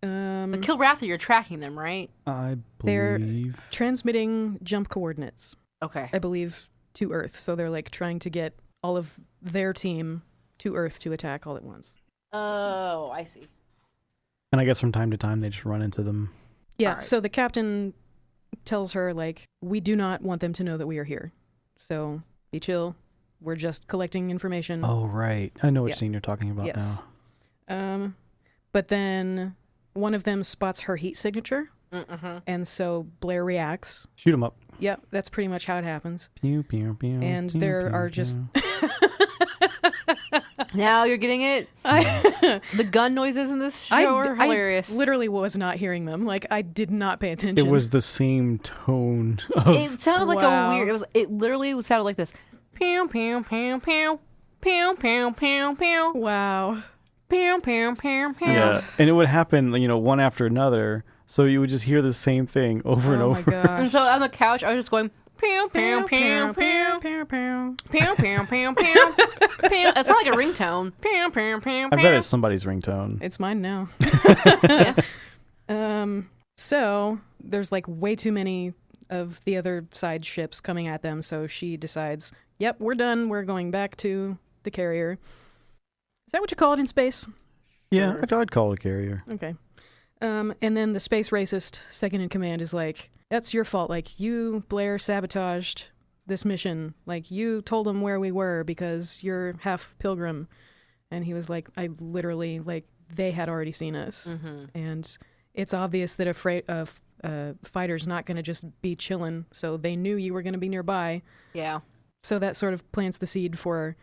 Um, Kill Rather, you're tracking them, right? I They're- believe. transmitting jump coordinates. Okay. I believe, to Earth. So they're like trying to get all of their team to Earth to attack all at once. Oh, I see. And I guess from time to time they just run into them. Yeah, Alright. so the captain tells her, like, we do not want them to know that we are here. So be chill. We're just collecting information. Oh, right. I know which Yeah. scene you're talking about Yes. now. But then one of them spots her heat signature. Mm-hmm. And so Blair reacts. Shoot him up. Yep, that's pretty much how it happens. Pew, pew, pew, And pew, there pew, are pew. just... Now you're getting it. The gun noises in this show are hilarious. I literally was not hearing them. Like, I did not pay attention. It was the same tone of... It sounded like Wow. a weird. It literally sounded like this. Pew pew pew pew pew pew pew pew Wow. pew pew pew pew. Yeah, and it would happen, one after another. So you would just hear the same thing over and Oh over. my gosh. And so on the couch, I was just going pew pew pew pew pew, pew. pew pew pew pew pew. It sounded like a ringtone. Pew pew pew. I bet it's somebody's ringtone. It's mine now. Yeah. So there's like way too many of the other side ships coming at them. So she decides, yep, we're done. We're going back to the carrier. Is that what you call it in space? Yeah, Sure. I'd call it a carrier. Okay. And then the space racist second in command is like, that's your fault. Like, you, Blair, sabotaged this mission. Like, you told them where we were because you're half pilgrim. And he was like, I literally, like, they had already seen us. Mm-hmm. And it's obvious that a fighter's not going to just be chilling. So they knew you were going to be nearby. Yeah. So that sort of plants the seed for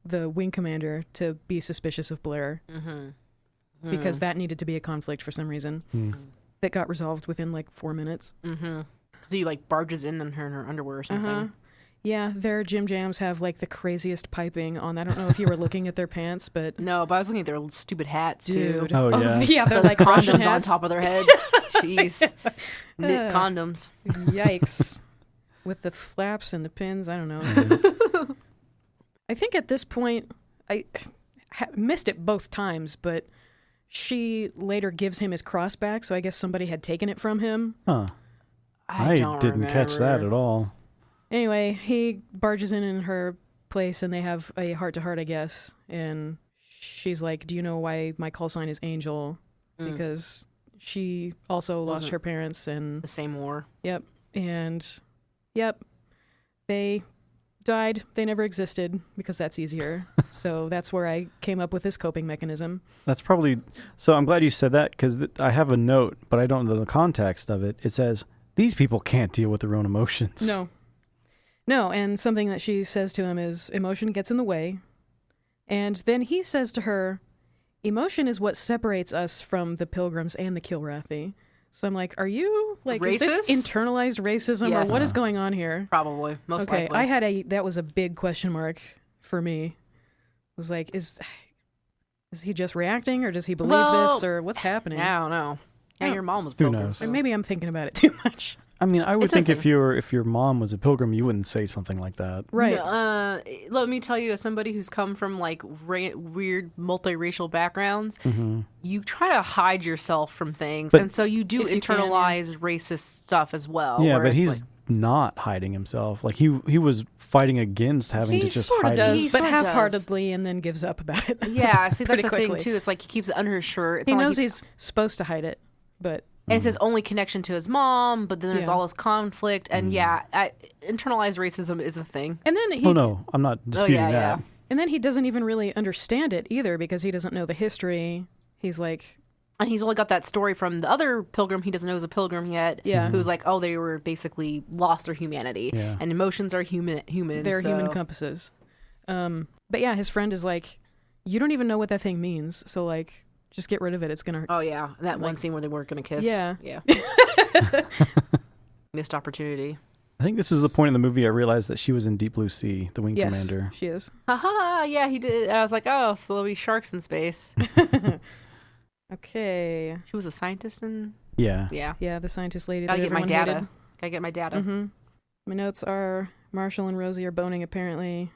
the wing commander to be suspicious of Blair. Mm-hmm. Because that needed to be a conflict for some reason that got resolved within like 4 minutes. Mm-hmm. Because he like barges in on her in her underwear or something. Uh-huh. Yeah, their gym jams have like the craziest piping on. I don't know if you were looking at their pants, but No, but I was looking at their stupid hats too. dude. Oh, yeah. yeah, they're The like Russian condoms on hats. top of their heads. Jeez. Knit condoms. Yikes. With the flaps and the pins, I don't know. I think at this point, I missed it both times, but she later gives him his cross back, so I guess somebody had taken it from him. Huh. I don't didn't catch that at all. Anyway, he barges in her place, and they have a heart-to-heart, I guess. And she's like, do you know why my call sign is Angel? Because she also lost her parents. And the same war. Yep. And, yep, they died. They never existed, because that's easier. So that's where I came up with this coping mechanism. That's probably... So I'm glad you said that, because I have a note, but I don't know the context of it. It says, these people can't deal with their own emotions. No, and something that she says to him is, emotion gets in the way. And then he says to her, emotion is what separates us from the Pilgrims and the Kilrathi. So I'm like, are you, like, racist? Is this internalized racism, Yes. or what is going on here? Probably, most likely. That was a big question mark for me. It was like, is he just reacting, or does he believe this, or what's happening? I don't know. Yeah, Oh. your mom was Who Pilgrim. knows? So. Or maybe I'm thinking about it too much. I mean, I would It's think okay. if your mom was a pilgrim, you wouldn't say something like that. Right. No, let me tell you, as somebody who's come from like weird multiracial backgrounds, you try to hide yourself from things, But and so you do if you can, internalize racist stuff as well. Yeah, where but it's he's like, not hiding himself. Like he was fighting against having to He just sort of hide does, his... but sorta does. half-heartedly, and then gives up about it. yeah. See, that's pretty the thing quickly. too. It's like he keeps it under his shirt. It's He not like knows he's supposed to hide it, but and it's his only connection to his mom. But then there's Yeah. all this conflict, and internalized racism is a thing. and then he Oh no, I'm not disputing that. yeah. and then he doesn't even really understand it either, because he doesn't know the history. He's like, And he's only got that story from the other pilgrim he doesn't know is a pilgrim yet. Yeah. Who's like, oh, they were basically lost their humanity. Yeah. And emotions are human. they're so. human compasses. But yeah, his friend is like, you don't even know what that thing means, so like, just get rid of it. It's gonna hurt. Oh, yeah. That one scene where they weren't going to kiss. Yeah. Yeah. Missed opportunity. I think this is the point in the movie I realized that she was in Deep Blue Sea, the Wing Yes, Commander. she is. Haha, yeah, he did. I was like, oh, so there'll be sharks in space. Okay. She was a scientist in... Yeah. Yeah. Yeah, the scientist lady. Gotta that get my everyone data. hated. Gotta get my data. Mm-hmm. My notes are Marshall and Rosie are boning, apparently.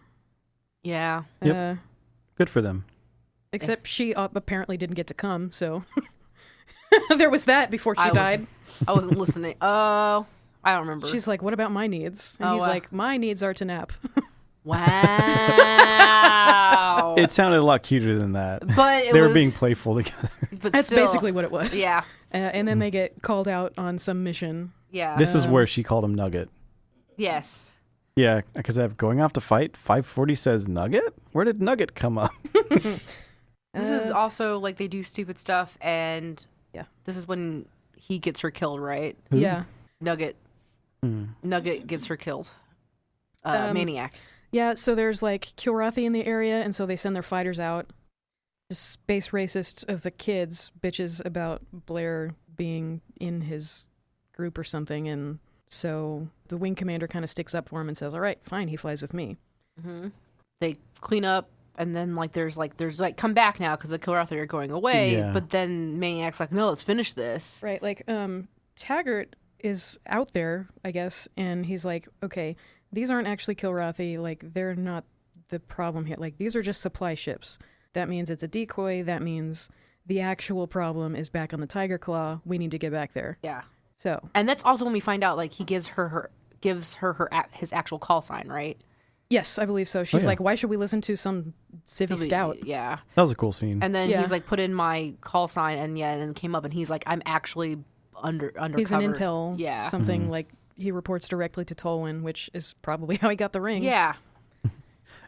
Yeah. Yep. Good for them. Except she apparently didn't get to come, so there was that before she died. I wasn't listening. Oh, I don't remember. She's like, what about my needs? And Oh, he's like, my needs are to nap. Wow. It sounded a lot cuter than that. But it They were was, being playful together. But That's still, basically what it was. Yeah. And then they get called out on some mission. Yeah. This is where she called him Nugget. Yes. Yeah, because going off to fight, 540 says Nugget? Where did Nugget come up? This is also like they do stupid stuff, and Yeah. this is when he gets her killed, right? Who? Yeah. Nugget. Hmm. Nugget gets her killed. Maniac. Yeah, so there's like Kilrathi in the area, and so they send their fighters out. The space racist of the kids bitches about Blair being in his group or something, and so the wing commander kind of sticks up for him and says, all right, fine, he flies with me. Mm-hmm. They clean up, and then there's come back now because the Kilrathi are going away. Yeah. But then Maniac's like, no, let's finish this. Right, like Taggart is out there, I guess, and he's like, okay, these aren't actually Kilrathi, like they're not the problem here. Like these are just supply ships. That means it's a decoy. That means the actual problem is back on the Tiger Claw. We need to get back there. Yeah. So, And that's also when we find out like he gives her his actual call sign, right? yes, I believe so. She's yeah. like, why should we listen to some civvy scout? Yeah. That was a cool scene. And then Yeah. he's like, put in my call sign, and then came up, and he's like, I'm actually undercover. He's an intel, Yeah. something like he reports directly to Tolwyn, which is probably how he got the ring. Yeah.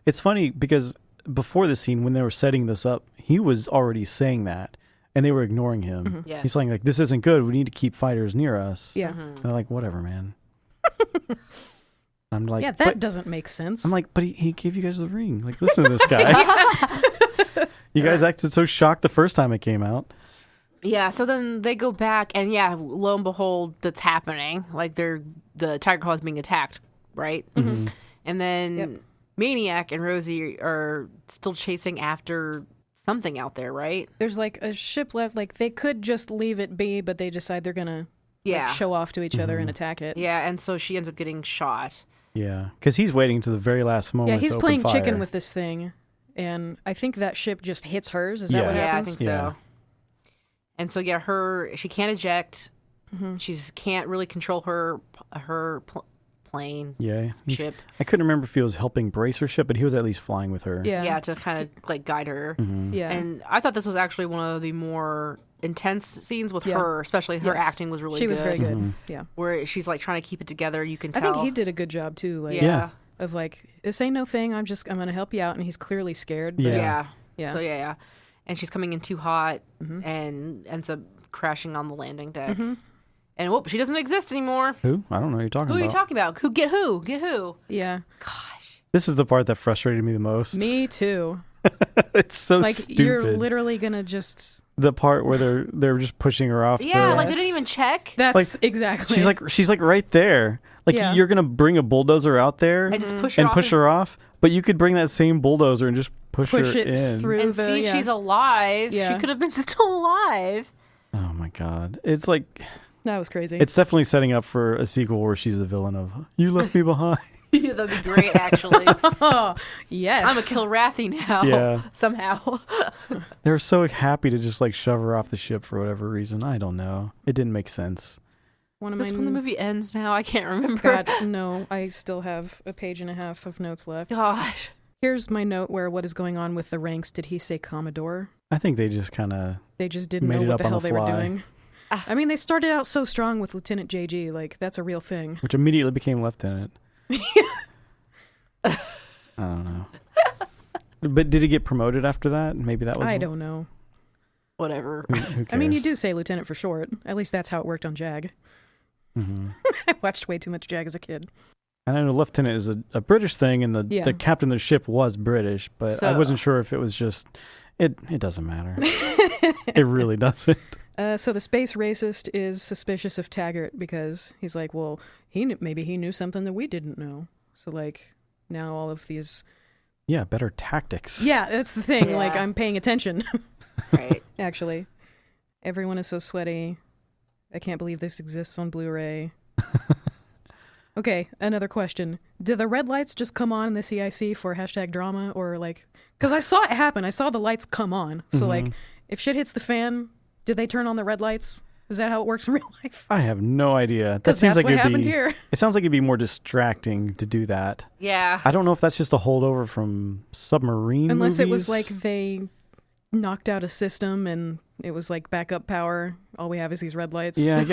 It's funny because before the scene, when they were setting this up, he was already saying that, and they were ignoring him. Yes. He's saying, like, this isn't good. We need to keep fighters near us. Yeah. And they're like, whatever, man. I'm like, Yeah, that but, doesn't make sense. I'm like, but he gave you guys the ring. Like, listen to this guy. You guys acted so shocked the first time it came out. Yeah, so then they go back, and yeah, lo and behold, that's happening. Like the Tiger Claw is being attacked, right? Mm-hmm. And then Yep. Maniac and Rosie are still chasing after something out there, right? There's like a ship left. Like they could just leave it be, but they decide they're gonna Yeah, show off to each other and attack it. yeah, and so she ends up getting shot. Yeah, because he's waiting to the very last moment. Yeah, he's to playing open fire. chicken with this thing, and I think that ship just hits hers. Is that Yeah. what Yeah, I happens? think so. Yeah. And so she can't eject. She can't really control her plane. Yeah. Ship. I couldn't remember if he was helping brace her ship, but he was at least flying with her. Yeah. To kind of like guide her. Yeah. And I thought this was actually one of the more intense scenes with her, especially her acting was really good. She was very good. Yeah. Where she's like trying to keep it together. You can tell. I think he did a good job too. Like, Yeah. Of like, this ain't no thing. I'm going to help you out. And he's clearly scared. But Yeah. Yeah. So yeah. And she's coming in too hot and ends up crashing on the landing deck. And whoop, she doesn't exist anymore. Who? I don't know who you're talking about. Who are you talking about? Get who? Get who? Yeah. Gosh. This is the part that frustrated me the most. Me too. It's so like stupid. you're literally gonna just the part where they're just pushing her off. Yeah, like they didn't even check. That's like, exactly. She's like right there. Like you're gonna bring a bulldozer out there and just push her off. But you could bring that same bulldozer and just push her it in through and see if she's alive. Yeah. She could have been still alive. Oh my god, it's like that was crazy. It's definitely setting up for a sequel where she's the villain of "You left me behind." Yeah, that'd be great, actually. Oh, yes. I'm a Kilrathi now. Yeah. Somehow. They were so happy to just like shove her off the ship for whatever reason. I don't know. It didn't make sense. When the movie ends now? I can't remember. God, no, I still have a page and a half of notes left. Gosh. Here's my note where what is going on with the ranks. Did he say Commodore? I think they just kind of They just didn't know what the hell they were doing. I mean, they started out so strong with Lieutenant JG. Like, that's a real thing. Which immediately became Lieutenant. I don't know. But did he get promoted after that? Maybe that was... I don't know. Whatever. Who cares? I mean, you do say Lieutenant for short. At least that's how it worked on Jag. I watched way too much Jag as a kid. I know Lieutenant is a British thing, and the captain of the ship was British, but I wasn't sure if it was just... It doesn't matter. It really doesn't. So the space racist is suspicious of Taggart because he's like, well, maybe he knew something that we didn't know. So, like, now all of these... Yeah, better tactics. Yeah, that's the thing. Yeah. Like, I'm paying attention. Right. Actually. Everyone is so sweaty. I can't believe this exists on Blu-ray. Okay, another question. Do the red lights just come on in the CIC for #drama? Or, like... Because I saw it happen. I saw the lights come on. So, like, if shit hits the fan, did they turn on the red lights? Is that how it works in real life? I have no idea. That seems like what happened here. It sounds like it'd be more distracting to do that. Yeah. I don't know if that's just a holdover from submarine Unless movies. It was like they knocked out a system and it was like backup power. All we have is these red lights. Yeah,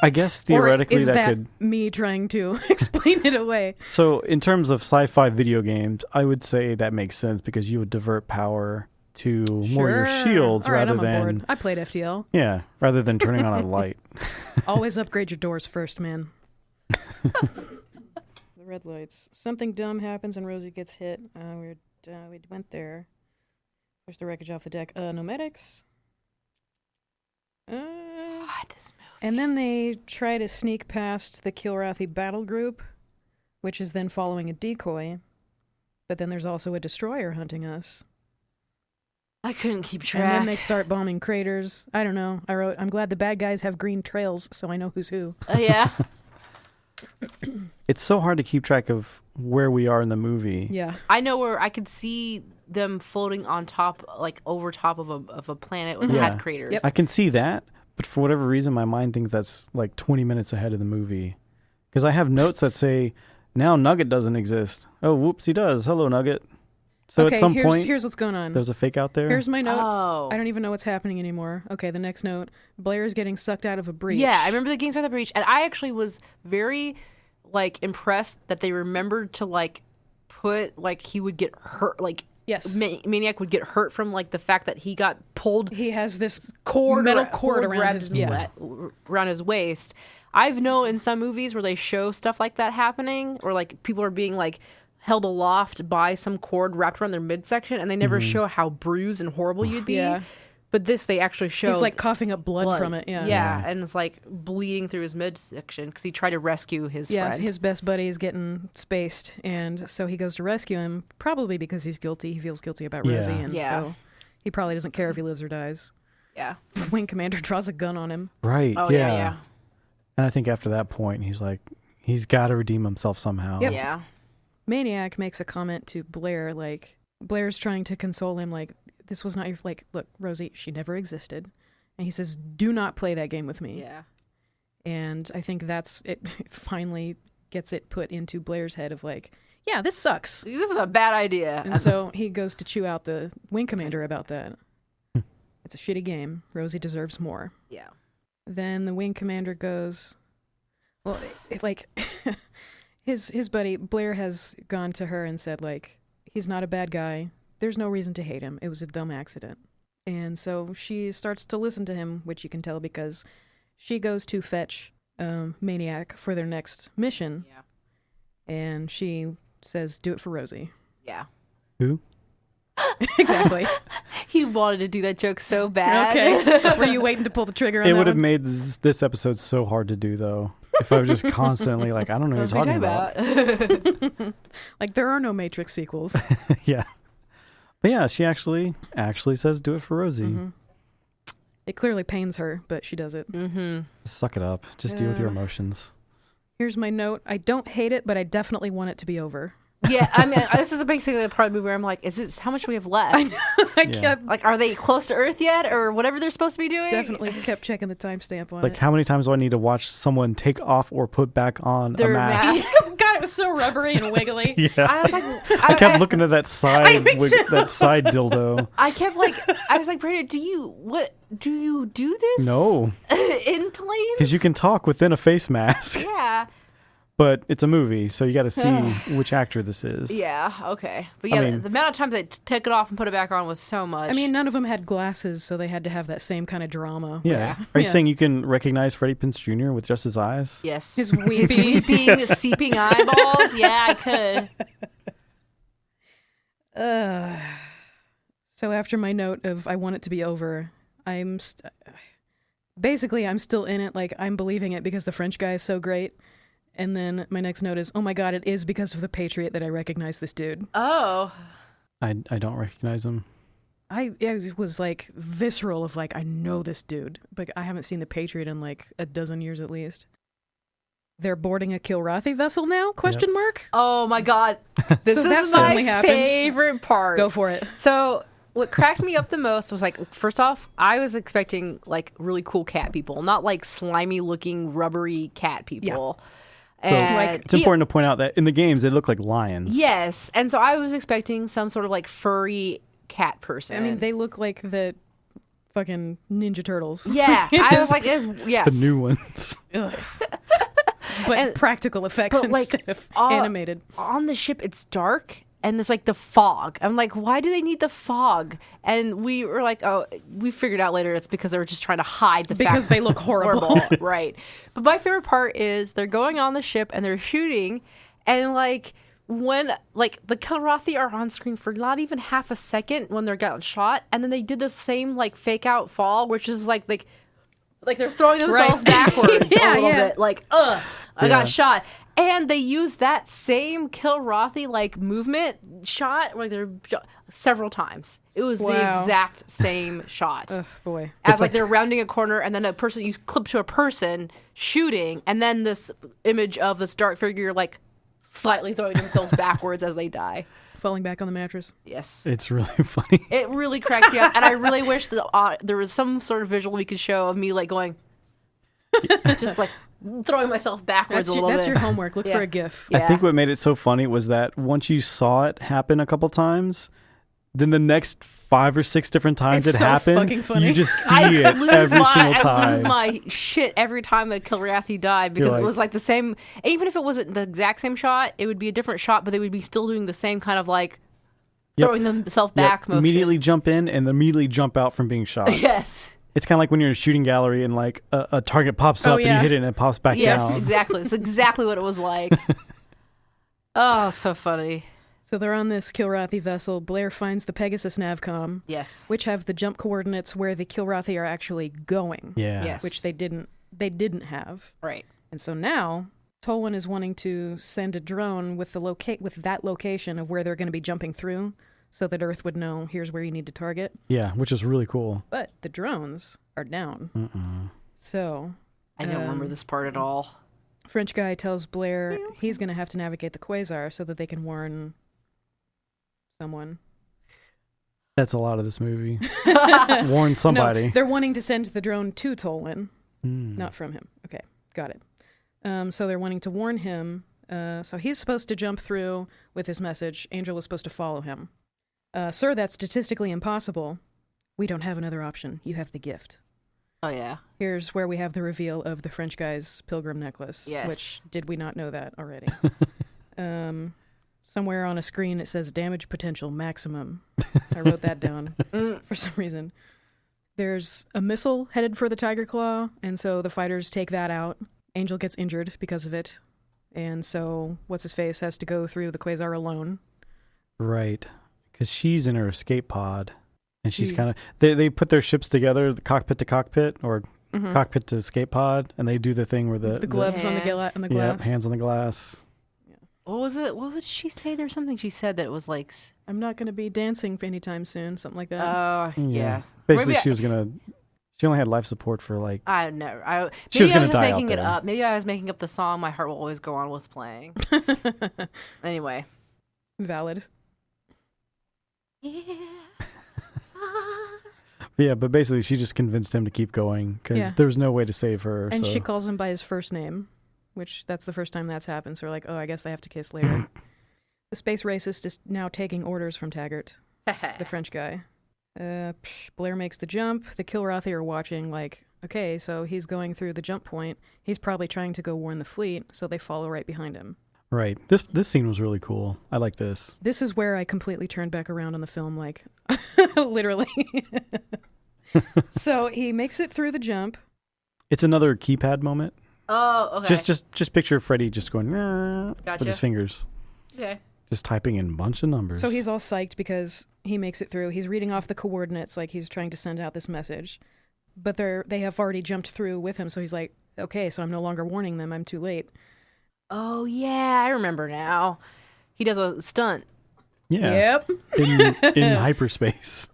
I guess theoretically or is that could... me trying to explain it away? So in terms of sci-fi video games, I would say that makes sense because you would divert power to more your shields rather I'm than... on board. I played FTL. Yeah, rather than turning on a light. Always upgrade your doors first, man. The red lights. Something dumb happens and Rosie gets hit. We went there. There's the wreckage off the deck. No medics. God, this movie. And then they try to sneak past the Kilrathi battle group, which is then following a decoy. But then there's also a destroyer hunting us. I couldn't keep track. And then they start bombing craters. I don't know. I wrote, I'm glad the bad guys have green trails, so I know who's who. Yeah. It's so hard to keep track of where we are in the movie. Yeah. I know where I could see them floating on top, like over top of a planet with had craters. Yep. I can see that, but for whatever reason, my mind thinks that's like 20 minutes ahead of the movie. Because I have notes that say, now Nugget doesn't exist. Oh, whoops, he does. Hello, Nugget. So okay, at some point, here's what's going on. There's a fake out there. Here's my note. Oh. I don't even know what's happening anymore. Okay, the next note. Blair's getting sucked out of a breach. Yeah, I remember the getting out of the breach, and I actually was very, like, impressed that they remembered to, like, put, like, he would get hurt, like, yes, Maniac would get hurt from, like, the fact that he got pulled. He has this metal cord around his around his waist. I've known in some movies where they show stuff like that happening, or like people are being like held aloft by some cord wrapped around their midsection, and they never show how bruised and horrible you'd be. Yeah. But this, they actually show. He's like coughing up blood from it. Yeah, and it's like bleeding through his midsection because he tried to rescue his friend. Yeah, his best buddy is getting spaced, and so he goes to rescue him, probably because he's guilty. He feels guilty about Rosie, and so he probably doesn't care if he lives or dies. Yeah. Wing Commander draws a gun on him. Right. Oh, yeah. And I think after that point, he's like, he's got to redeem himself somehow. Yep. Yeah. Maniac makes a comment to Blair, like, Blair's trying to console him, like, this was not your, like, look, Rosie, she never existed. And he says, do not play that game with me. Yeah. And I think that's it. Finally gets it put into Blair's head of like, yeah, this sucks. This is a bad idea. And so he goes to chew out the wing commander about that. It's a shitty game. Rosie deserves more. Yeah. Then the wing commander goes, well, like his buddy Blair has gone to her and said like, he's not a bad guy. There's no reason to hate him. It was a dumb accident. And so she starts to listen to him, which you can tell because she goes to fetch Maniac for their next mission. Yeah. And she says, do it for Rosie. Yeah. Who? Exactly. He wanted to do that joke so bad. Okay. Were you waiting to pull the trigger on It that would have one? made this episode so hard to do, though, if I was just constantly like, I don't know what you're talking about. Like, there are no Matrix sequels. Yeah. But yeah, she actually says, do it for Rosie. Mm-hmm. It clearly pains her, but she does it. Mm-hmm. Suck it up. Just deal with your emotions. Here's my note. I don't hate it, but I definitely want it to be over. Yeah, I mean, this is the basically the part of the movie where I'm like, how much do we have left? I Yeah. kept, Like, are they close to Earth yet, or whatever they're supposed to be doing? definitely kept checking the timestamp on Like, it. how many times do I need to watch someone take off or put back on Their a mask? mask. God, it was so rubbery and wiggly. Yeah. I was like, I kept looking at that side, me too. that side dildo. I was like, Brandon, do you do this? No, In planes? because you can talk within a face mask, Yeah. but it's a movie, so you got to see which actor this is. Yeah, okay. But yeah, mean- the amount of times they took it off and put it back on was so much. I mean, none of them had glasses, so they had to have that same kind of drama. Yeah. Are you Yeah. saying you can recognize Freddie Prinze Jr. with just his eyes? yes. His His weepy. weeping, seeping eyeballs. Yeah, I could. So after my note of I want it to be over, basically I'm still in it. Like, I'm believing it because the French guy is so great. And then my next note is, oh my God, it is because of the Patriot that I recognize this dude. Oh. I don't recognize him. It was like visceral of like, I know this dude, but I haven't seen the Patriot in like a dozen years at least. They're boarding a Kilrathi vessel now? Question mark? Oh my God. This So that is certainly my happened. favorite part. Go for it. So what cracked me up the most was like, first off, I was expecting like really cool cat people, not like slimy looking rubbery cat people. And like- It's important to point out that in the games, they look like lions. Yes. And so I was expecting some sort of like furry cat person. I mean, they look like the fucking Ninja Turtles. Yeah. I was like, yes. The new ones. Ugh. But And- practical effects but, like, instead of all- animated. On the ship, it's dark. And there's like the fog. I'm like, why do they need the fog? And we were like, oh, we figured out later it's because they were just trying to hide the fact Because they look horrible. right. But my favorite part is they're going on the ship and they're shooting, and like when like the Kilrathi are on screen for not even half a second when they're getting shot, and then they did the same like fake out fall, which is like they're throwing themselves Right. backwards Yeah, a little yeah. bit, like I Yeah. got shot. And they use that same Kilrathi like movement shot like they're several times. It was the Wow. exact same shot. Ugh, boy. As like they're rounding a corner, and then you clip to a person shooting, and then this image of this dark figure like slightly throwing themselves backwards as they die. Falling back on the mattress. Yes. It's really funny. It really cracked me up, and I really wish that there was some sort of visual we could show of me like going, just like throwing myself backwards a little That's bit. your homework. Look Yeah. for a GIF. Yeah. I think what made it so funny was that once you saw it happen a couple times, then the next 5 or 6 different times It's it so happened, fucking funny. you just see I it every single time. lose my shit every time that Kilrathi died because You're it like- was like the same. Even if it wasn't the exact same shot, it would be a different shot, but they would be still doing the same kind of like Yep. throwing themselves Yep, back motion. immediately jump in and immediately jump out from being shot. Yes. It's kind of like when you're in a shooting gallery and like a target pops up and yeah. you hit it and it pops back Yes, down. exactly. It's exactly what it was like. Oh, so funny. So they're on this Kilrathi vessel. Blair finds the Pegasus Navcom, Yes. which have the jump coordinates where the Kilrathi are actually going. Yeah. Yes. Which they didn't have. Right. And so now Tolwyn is wanting to send a drone with that location of where they're going to be jumping through, so that Earth would know here's where you need to target. Yeah, which is really cool. But the drones are down. So I don't remember this part at all. French guy tells Blair he's going to have to navigate the quasar so that they can warn someone. That's a lot of this movie. Warn somebody. No, they're wanting to send the drone to Tolwyn, not from him. Okay, got it. So they're wanting to warn him. So he's supposed to jump through with his message. Angel was supposed to follow him. Sir, that's statistically impossible. We don't have another option. You have the gift. Oh, yeah. Here's where we have the reveal of the French guy's pilgrim necklace. Yes. Which, did we not know that already? Somewhere on a screen it says damage potential maximum. I wrote that down for some reason. There's a missile headed for the Tiger Claw, and so the fighters take that out. Angel gets injured because of it, and so What's-His-Face has to go through the Quasar alone. Right, because she's in her escape pod, and she's kind of... They put their ships together, the cockpit to cockpit, or cockpit to escape pod, and they do the thing where the gloves on the glass. Yeah, hands on the glass. What was it? What would she say? There's something she said that it was like... I'm not going to be dancing anytime soon, something like that. Oh, yeah. Basically, she was going to... She only had life support for like... I know. She was going to die making out it there. up. Maybe I was making up the song My Heart Will Always Go On was playing. Anyway. Valid. Yeah, but basically she just convinced him to keep going because there was no way to save her. And so. she calls him by his first name, which that's the first time that's happened. So we're like, oh, I guess they have to kiss later. The space racist is now taking orders from Taggart, the French guy. Blair makes the jump. The Kilrathi are watching like, okay, so he's going through the jump point. He's probably trying to go warn the fleet, so they follow right behind him. Right. This scene was really cool. I like this. This is where I completely turned back around on the film, like, literally. So he makes it through the jump. It's another keypad moment. Oh, okay. Just picture Freddy just going with his fingers. Okay. Just typing in a bunch of numbers. So he's all psyched because he makes it through. He's reading off the coordinates like he's trying to send out this message. But they have already jumped through with him, so he's like, okay, so I'm no longer warning them. I'm too late. Oh, yeah, I remember now. He does a stunt. Yeah. Yep. In hyperspace.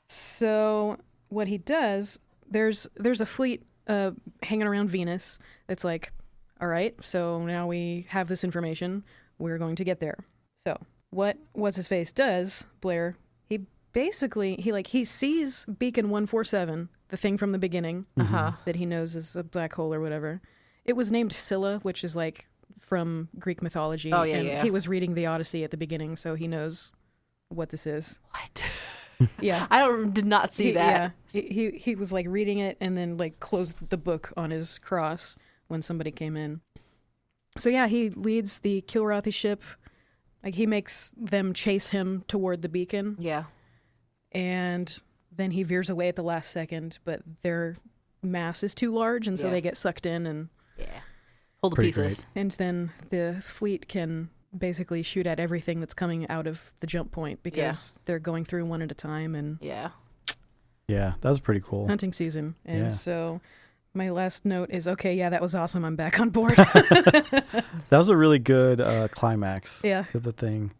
So what he does, there's a fleet hanging around Venus that's like, all right, so now we have this information. We're going to get there. So What's-His-Face does, Blair, he basically, he sees Beacon 147, the thing from the beginning that he knows is a black hole or whatever. It was named Scylla, which is like from Greek mythology. Oh, yeah, and yeah. He was reading the Odyssey at the beginning, so he knows what this is. What? Yeah. Did not see that. Yeah. He was like reading it and then like closed the book on his cross when somebody came in. So yeah, he leads the Kilrathi ship. Like he makes them chase him toward the beacon. Yeah. And then he veers away at the last second, but their mass is too large and so they get sucked in and Hold the Pretty pieces. great. and then the fleet can basically shoot at everything that's coming out of the jump point because they're going through one at a time and Yeah. Yeah, that was pretty cool. hunting season. And Yeah. so my last note is, okay, yeah, that was awesome. I'm back on board. That was a really good climax to the thing.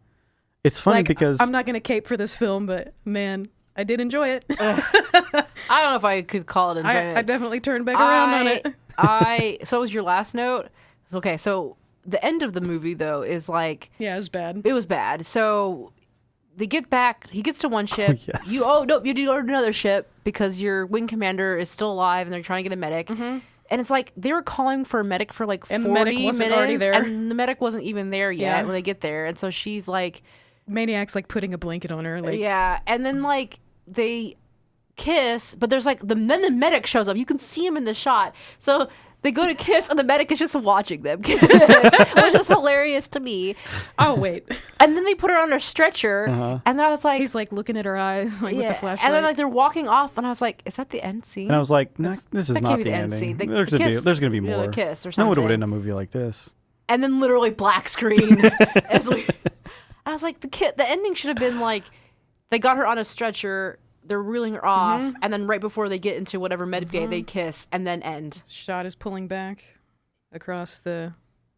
It's funny because... I'm not going to cape for this film, but man, I did enjoy it. I don't know if I could call it enjoyment. I definitely turned back around on it. So what was your last note? Okay, so the end of the movie, though, is like... Yeah, it was bad. It was bad. So they get back. He gets to one ship. yes. You need to order another ship because your wing commander is still alive and they're trying to get a medic. Mm-hmm. And it's like they were calling for a medic for like 40 the medic wasn't minutes. already there. And the medic wasn't even there yet when they get there. And so she's like... Maniac's like putting a blanket on her. Like, yeah. And then like they kiss, but there's like... then the medic shows up. You can see him in the shot. So... They go to kiss, and the medic is just watching them kiss, which is hilarious to me. Oh, wait. And then they put her on a stretcher, and then I was like... He's, like, looking at her eyes, like, with the flashlight. And then, like, they're walking off, and I was like, is that the end scene? And I was like, no, this is not the ending. Scene. There's going to be more. A kiss or something. No one would end a movie like this. And then literally black screen. I was like, the ending should have been, like, they got her on a stretcher... They're reeling her off, and then right before they get into whatever med bay, they kiss, and then end. Shot is pulling back across the,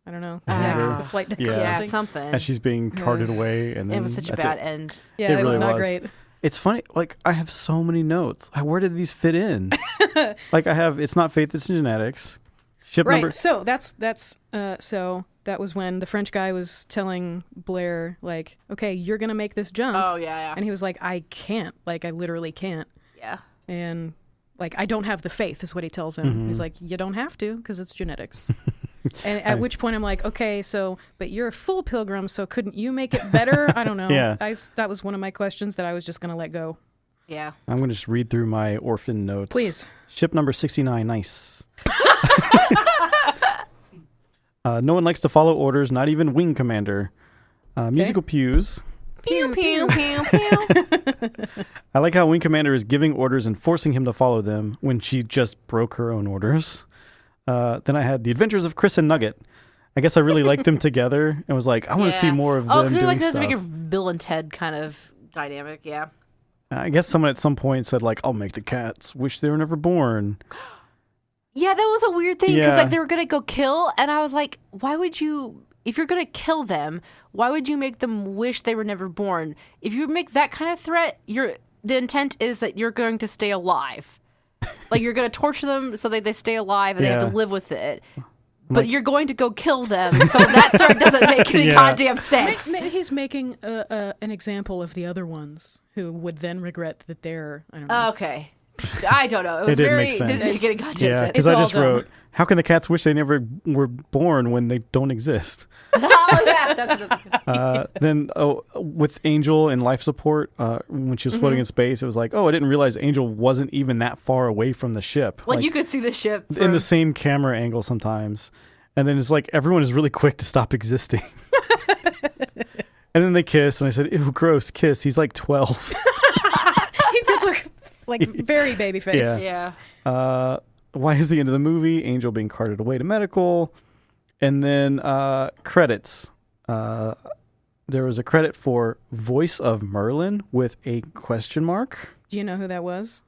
I don't know, the flight deck or Yeah. something. Yeah, something. As she's being carted away, and then It was such a bad end. Yeah, it was really not was. great. It's funny, like, I have so many notes. Where did these fit in? Like, I have, it's not faith, it's genetics. Ship Right, number... so that's so That was when the French guy was telling Blair, like, okay, you're going to make this jump. Oh, yeah. And he was like, I can't. Like, I literally can't. Yeah. And, like, I don't have the faith, is what he tells him. He's like, you don't have to, because it's genetics. And at which point I'm like, okay, so, but you're a full pilgrim, so couldn't you make it better? I don't know. Yeah. That was one of my questions that I was just going to let go. Yeah. I'm going to just read through my orphan notes. Please. Ship number 69, nice. No one likes to follow orders, not even Wing Commander. Musical pews. Pew, pew, pew, pew. I like how Wing Commander is giving orders and forcing him to follow them when she just broke her own orders. Then I had The Adventures of Chris and Nugget. I guess I really liked them together and was like, I want to see more of them doing because stuff. like a Bill and Ted kind of dynamic, yeah. I guess someone at some point said, like, I'll make the cats wish they were never born. Yeah, that was a weird thing because Yeah. like they were gonna go kill, and I was like, why would you? If you're gonna kill them, why would you make them wish they were never born? If you make that kind of threat, the intent is that you're going to stay alive. Like you're gonna torture them so that they stay alive and they have Yeah. to live with it. But you're going to go kill them, so that threat doesn't make any Yeah. goddamn sense. He's making an example of the other ones who would then regret that they're, I don't know. Okay. I don't know. It was didn't make sense. didn't make any goddamn Yeah, sense. because It's I all just dumb. wrote, how can the cats wish they never were born when they don't exist? Oh yeah, that's Then with Angel in life support, when she was floating in space, it was like, oh, I didn't realize Angel wasn't even that far away from the ship. like you could see the ship in from- the same camera angle sometimes. And then it's like everyone is really quick to stop existing. And then they kiss, and I said, ew, gross, kiss. He's like 12. He did look like very baby face. Yeah. Yeah. Why is the end of the movie? Angel being carted away to medical. And then credits. There was a credit for voice of Merlin with a question mark. Do you know who that was?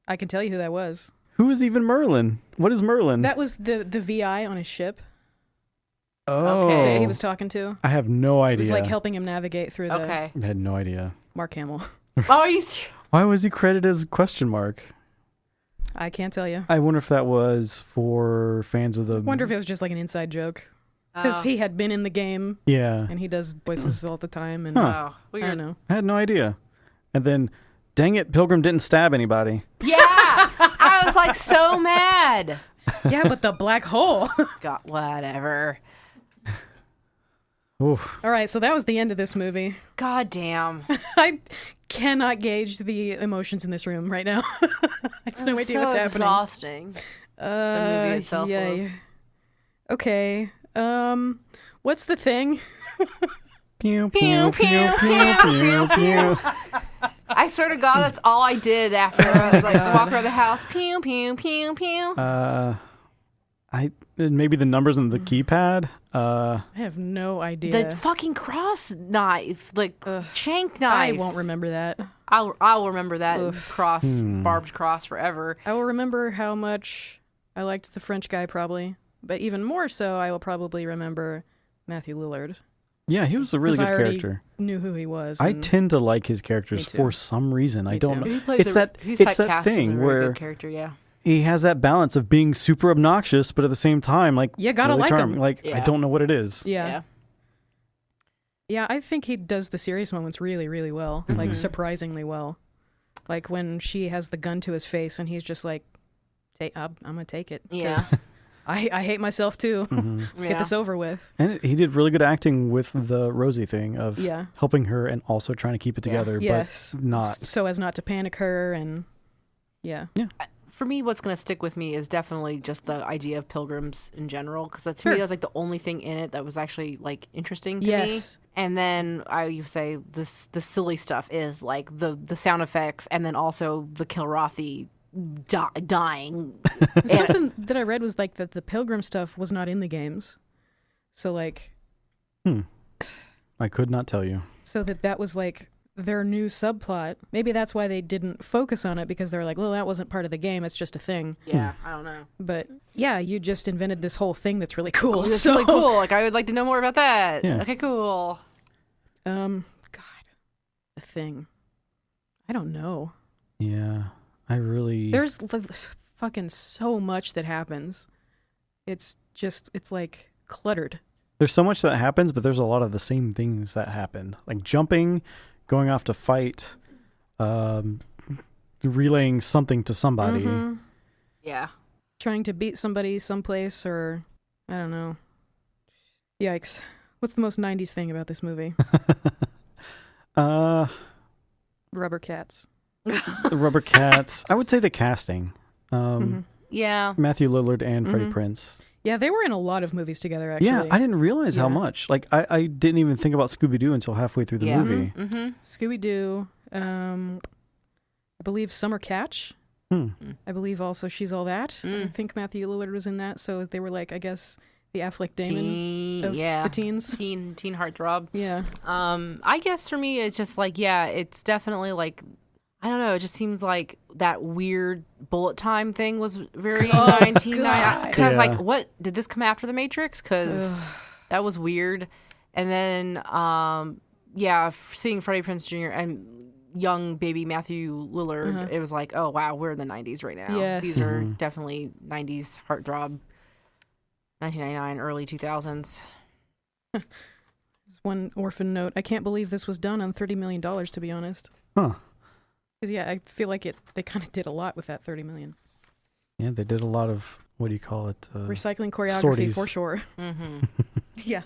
I can tell you who that was. Who is even Merlin? What is Merlin? That was the VI on his ship oh. that he was talking to. I have no idea. It was like helping him navigate through the Okay. I had no idea. Mark Hamill. Oh, are you? Serious? Why was he credited as question mark? I can't tell you. I wonder if that was for fans of the... I wonder if it was just like an inside joke. Because Oh. he had been in the game Yeah. and he does voices all the time. And Huh. Oh, I weird. don't know. I had no idea. And then, dang it, Pilgrim didn't stab anybody. Yeah, I was like so mad. Yeah, but the black hole. God, whatever. Oof. All right, so that was the end of this movie. God damn. I cannot gauge the emotions in this room right now. I have no idea so what's happening. Exhausting. The movie itself was. Okay. What's the thing? Pew, Pew, pew, pew, pew, pew, pew, pew. I swear to God, that's all I did after I was like walk around the house. Pew, pew, pew, pew. Maybe the numbers on the keypad. I have no idea. The fucking cross knife, like shank I knife. won't remember that. I'll remember that Oof. cross, barbed cross forever. I will remember how much I liked the French guy, probably. But even more so, I will probably remember Matthew Lillard. Yeah, he was a really 'Cause good I already character. knew who he was. I and- tend to like his characters Me too. for some reason. I Me don't too. know. He plays It's that he's it's that typecast as a thing very where good character, yeah. he has that balance of being super obnoxious, but at the same time, like You gotta really like him. charming. Like I Yeah. don't know what it is. Yeah. Yeah, I think he does the serious moments really, really well. Like, surprisingly well. Like, when she has the gun to his face and he's just like, I'm going to take it. Yeah. 'cause I hate myself, too. Let's Yeah. get this over with. And he did really good acting with the Rosie thing of Yeah. helping her and also trying to keep it Yeah. together, Yes. but not. So as not to panic her and... Yeah. For me, what's going to stick with me is definitely just the idea of pilgrims in general, because to me, Sure. that's like the only thing in it that was actually like interesting to me. Yes. And then I say the silly stuff is like the sound effects, and then also the Kilrathi dying. Something that I read was like that the pilgrim stuff was not in the games. So like... I could not tell you. So that was like their new subplot. Maybe that's why they didn't focus on it, because they were like, well, that wasn't part of the game. It's just a thing. Yeah, I don't know. But yeah, you just invented this whole thing that's really cool. It's So, really cool. Like I would like to know more about that. Yeah. Okay, cool. God, the thing. I don't know. Yeah, I really. There's like fucking so much that happens. It's like cluttered. There's so much that happens, but there's a lot of the same things that happen, like jumping, going off to fight, relaying something to somebody. Mm-hmm. Yeah. Trying to beat somebody someplace, or I don't know. Yikes. What's the most 90s thing about this movie? Rubber cats. The rubber cats. I would say the casting. Yeah. Matthew Lillard and Freddie Prinze. Yeah, they were in a lot of movies together, actually. Yeah, I didn't realize how much. Like, I didn't even think about Scooby-Doo until halfway through the movie. Mm-hmm. Scooby-Doo. I believe Summer Catch. I believe also She's All That. I think Matthew Lillard was in that. So they were like, I guess, the Affleck Damon of the teens. Teen heartthrob. Yeah. I guess for me, it's just like, it's definitely like, I don't know. It just seems like that weird bullet time thing was very 1990. Because I was like, what? Did this come after The Matrix? Because that was weird. And then, seeing Freddie Prinze Jr. and young baby Matthew Lillard, it was like, oh, wow, we're in the 90s right now. Yes. These are definitely 90s heartthrob, 1999, early 2000s. There's one orphan note. I can't believe this was done on $30 million, to be honest. Huh. Because, I feel like they kind of did a lot with that $30 million. Yeah, they did a lot of, what do you call it? Recycling choreography, sorties. for sure. Mm-hmm. Yeah.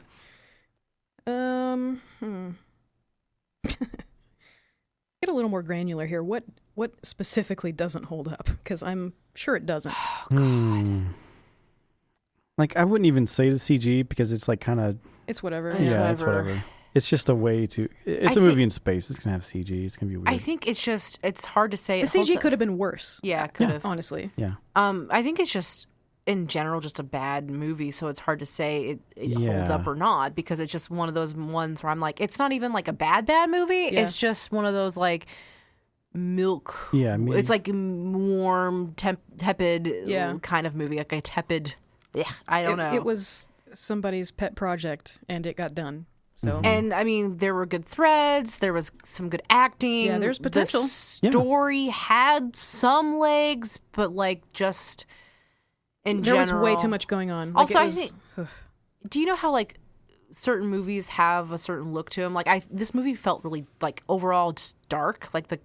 Get a little more granular here. What specifically doesn't hold up? Because I'm sure it doesn't. Oh, God. Like, I wouldn't even say the CG because it's like kind of... It's whatever. It's whatever. It's just a way to... It's a movie in space. It's going to have CG. It's going to be weird. I think it's hard to say. The CG could have been worse. Yeah, it could have. Honestly. Yeah. I think it's just, in general, just a bad movie, so it's hard to say it holds up or not, because it's just one of those ones where I'm like, it's not even like a bad movie. Yeah. It's just one of those like milk. Yeah, it's like warm, tepid kind of movie, like a tepid. I don't know. It was somebody's pet project, and it got done. So. And I mean, there were good threads. There was some good acting. Yeah, there's potential. The story had some legs, but like just in general, there was way too much going on. Also, I think. Do you know how like certain movies have a certain look to them? Like this movie felt really like overall just dark. Like the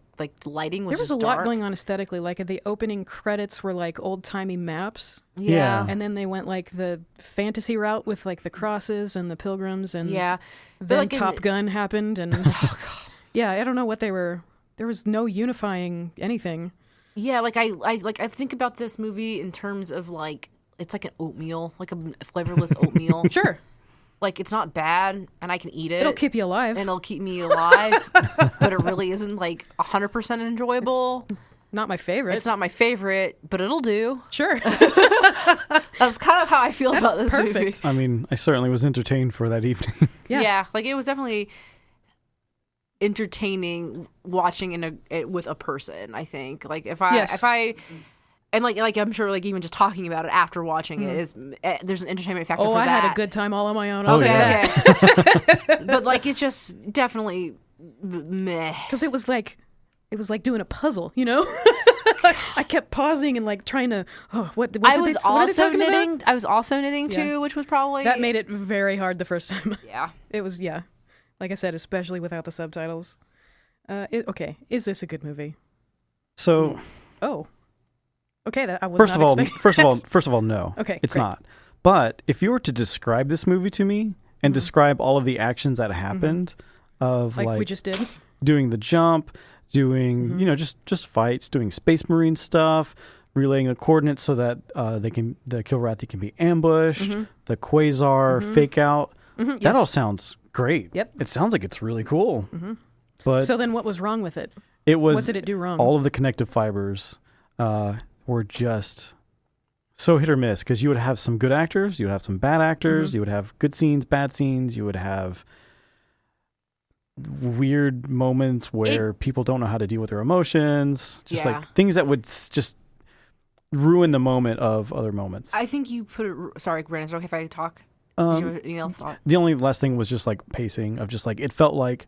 lighting was. There was just a lot dark. going on aesthetically. Like the opening credits were like old timey maps. Yeah. And then they went like the fantasy route with like the crosses and the pilgrims, and then like Top Gun happened, and I don't know what they were. There was no unifying anything. Yeah, like I think about this movie in terms of like it's like an oatmeal, like a flavorless oatmeal. Sure. Like, it's not bad, and I can eat it. It'll keep you alive. And it'll keep me alive, but it really isn't, like, 100% enjoyable. It's not my favorite. It's not my favorite, but it'll do. Sure. That's kind of how I feel about this movie. I mean, I certainly was entertained for that evening. Yeah, like, it was definitely entertaining watching with a person, I think. Like, if I... And like I'm sure, like even just talking about it after watching it is there's an entertainment factor. for I that. had a good time all on my own. Okay. But like it's just definitely meh. Because it was like doing a puzzle, you know. I kept pausing and like trying to. What are they talking about? I was also knitting too, which was probably that made it very hard the first time. Yeah, it was. Yeah, like I said, especially without the subtitles. Okay, is this a good movie? So. Okay, that I was first not expecting. First of all, no. Okay, it's great. not. But if you were to describe this movie to me and describe all of the actions that happened, of like we just did, doing the jump, doing just fights, doing Space Marine stuff, relaying the coordinates so that the Kilrathi can be ambushed, the Quasar fake out, that all sounds great. Yep, it sounds like it's really cool. But so then, what was wrong with it? What did it do wrong? All of the connective fibers. Were just so hit or miss, because you would have some good actors, you would have some bad actors, you would have good scenes, bad scenes, you would have weird moments where people don't know how to deal with their emotions, just like things that would just ruin the moment of other moments. I think you put it. Sorry, Brandon, is it okay if I talk? Did you have anything else? The only last thing was just like pacing of just like it felt like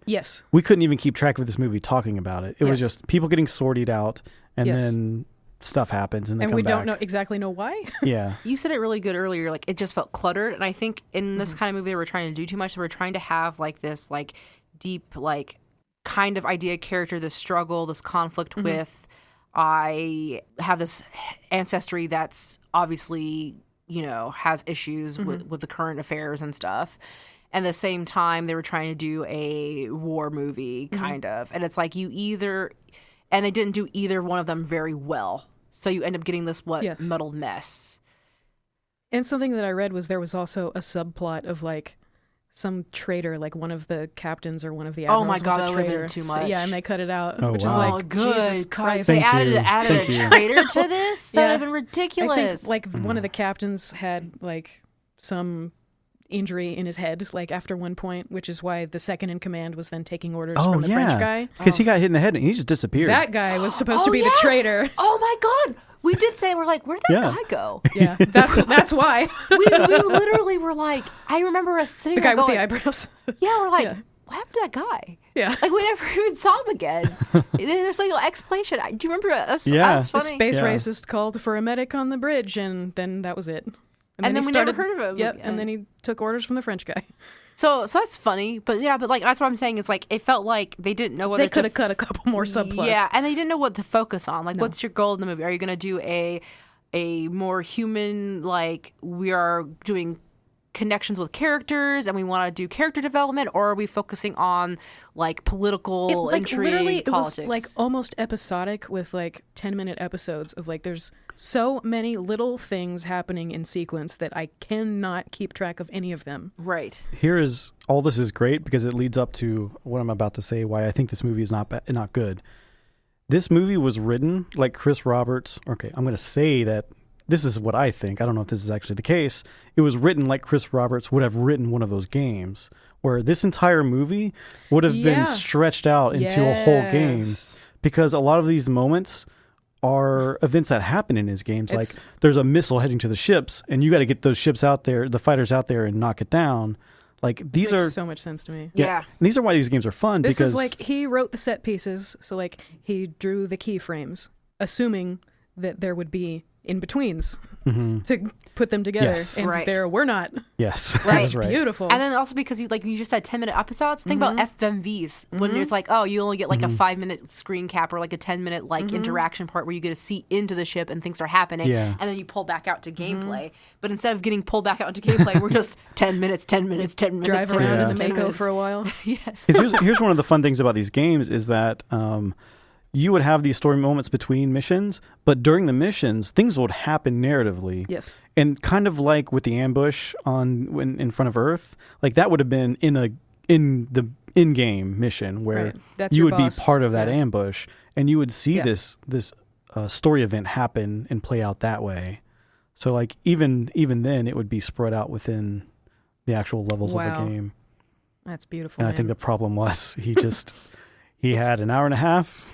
we couldn't even keep track of this movie talking about it. It was just people getting sorted out, and then stuff happens and they and come we back. don't exactly know why. Yeah. You said it really good earlier. Like, it just felt cluttered. And I think in this kind of movie, they were trying to do too much. They were trying to have like this like deep like kind of idea character, this struggle, this conflict with, I have this ancestry that's obviously, you know, has issues with the current affairs and stuff. And at the same time, they were trying to do a war movie, kind of. And it's like and they didn't do either one of them very well. So you end up getting this muddled mess. And something that I read was there was also a subplot of like some traitor, like one of the captains or one of the admirals. Oh my God, was a that would have traitor. been too So, much. yeah, and they cut it out, Oh, which wow. is like, Jesus Christ. They Thank added you. a traitor to this? That would have been I ridiculous. think like one of the captains had like some injury in his head, like after one point, which is why the second in command was then taking orders from the French guy. Because he got hit in the head and he just disappeared. That guy was supposed to be the traitor. Oh my God. We did say, we're like, where'd that guy go? Yeah, that's why. we literally were like, I remember us sitting The there guy with going, the eyebrows. yeah, we're like, Yeah. what happened to that guy? Yeah. Like, we never even saw him again. There's like no explanation. Do you remember us? Yeah. Us The funny? space Yeah. racist called for a medic on the bridge, and then that was it. And then he we never heard of him Yep, again. and then he took orders from the French guy. So that's funny. But yeah, but like, that's what I'm saying. It's like, it felt like they didn't know whether They could have cut a couple more subplots. Yeah, and they didn't know what to focus on. Like, what's your goal in the movie? Are you going to do a more human, like, we are doing connections with characters and we want to do character development, or are we focusing on like political intrigue, literally, politics? it was like almost episodic with like 10-minute episodes of like there's so many little things happening in sequence that I cannot keep track of any of them. Right. All this is great because it leads up to what I'm about to say, why I think this movie is not good. This movie was written like Chris Roberts. Okay, I'm going to say that this is what I think. I don't know if this is actually the case. It was written like Chris Roberts would have written one of those games, where this entire movie would have been stretched out into a whole game, because a lot of these moments are events that happen in his games. Like there's a missile heading to the ships, and you got to get those ships out there, the fighters out there, and knock it down. Like these makes are so much sense to me. Yeah. These are why these games are fun. This because is like he wrote the set pieces, so like he drew the keyframes, assuming that there would be in betweens to put them together, Yes. and Right. there were not. yes, Right. that's right. Beautiful. And then also because you just said 10-minute episodes, think about FMVs when it's like, oh, you only get like a 5-minute screen cap or like a 10-minute like interaction part where you get to see into the ship and things are happening, Yeah. and then you pull back out to gameplay. But instead of getting pulled back out into gameplay, we're just 10 minutes, 10 minutes, 10 minutes, drive 10 around minutes, in the 10 Mako minutes. for a while. Yes. 'Cause here's one of the fun things about these games is that you would have these story moments between missions, but during the missions, things would happen narratively. Yes. And kind of like with the ambush in front of Earth, like that would have been in the in-game mission where Right. That's you your would boss. be part of that Yeah. ambush, and you would see Yeah. this story event happen and play out that way. So like even then, it would be spread out within the actual levels of Wow. the game. That's beautiful. And I think the problem was he had an hour and a half,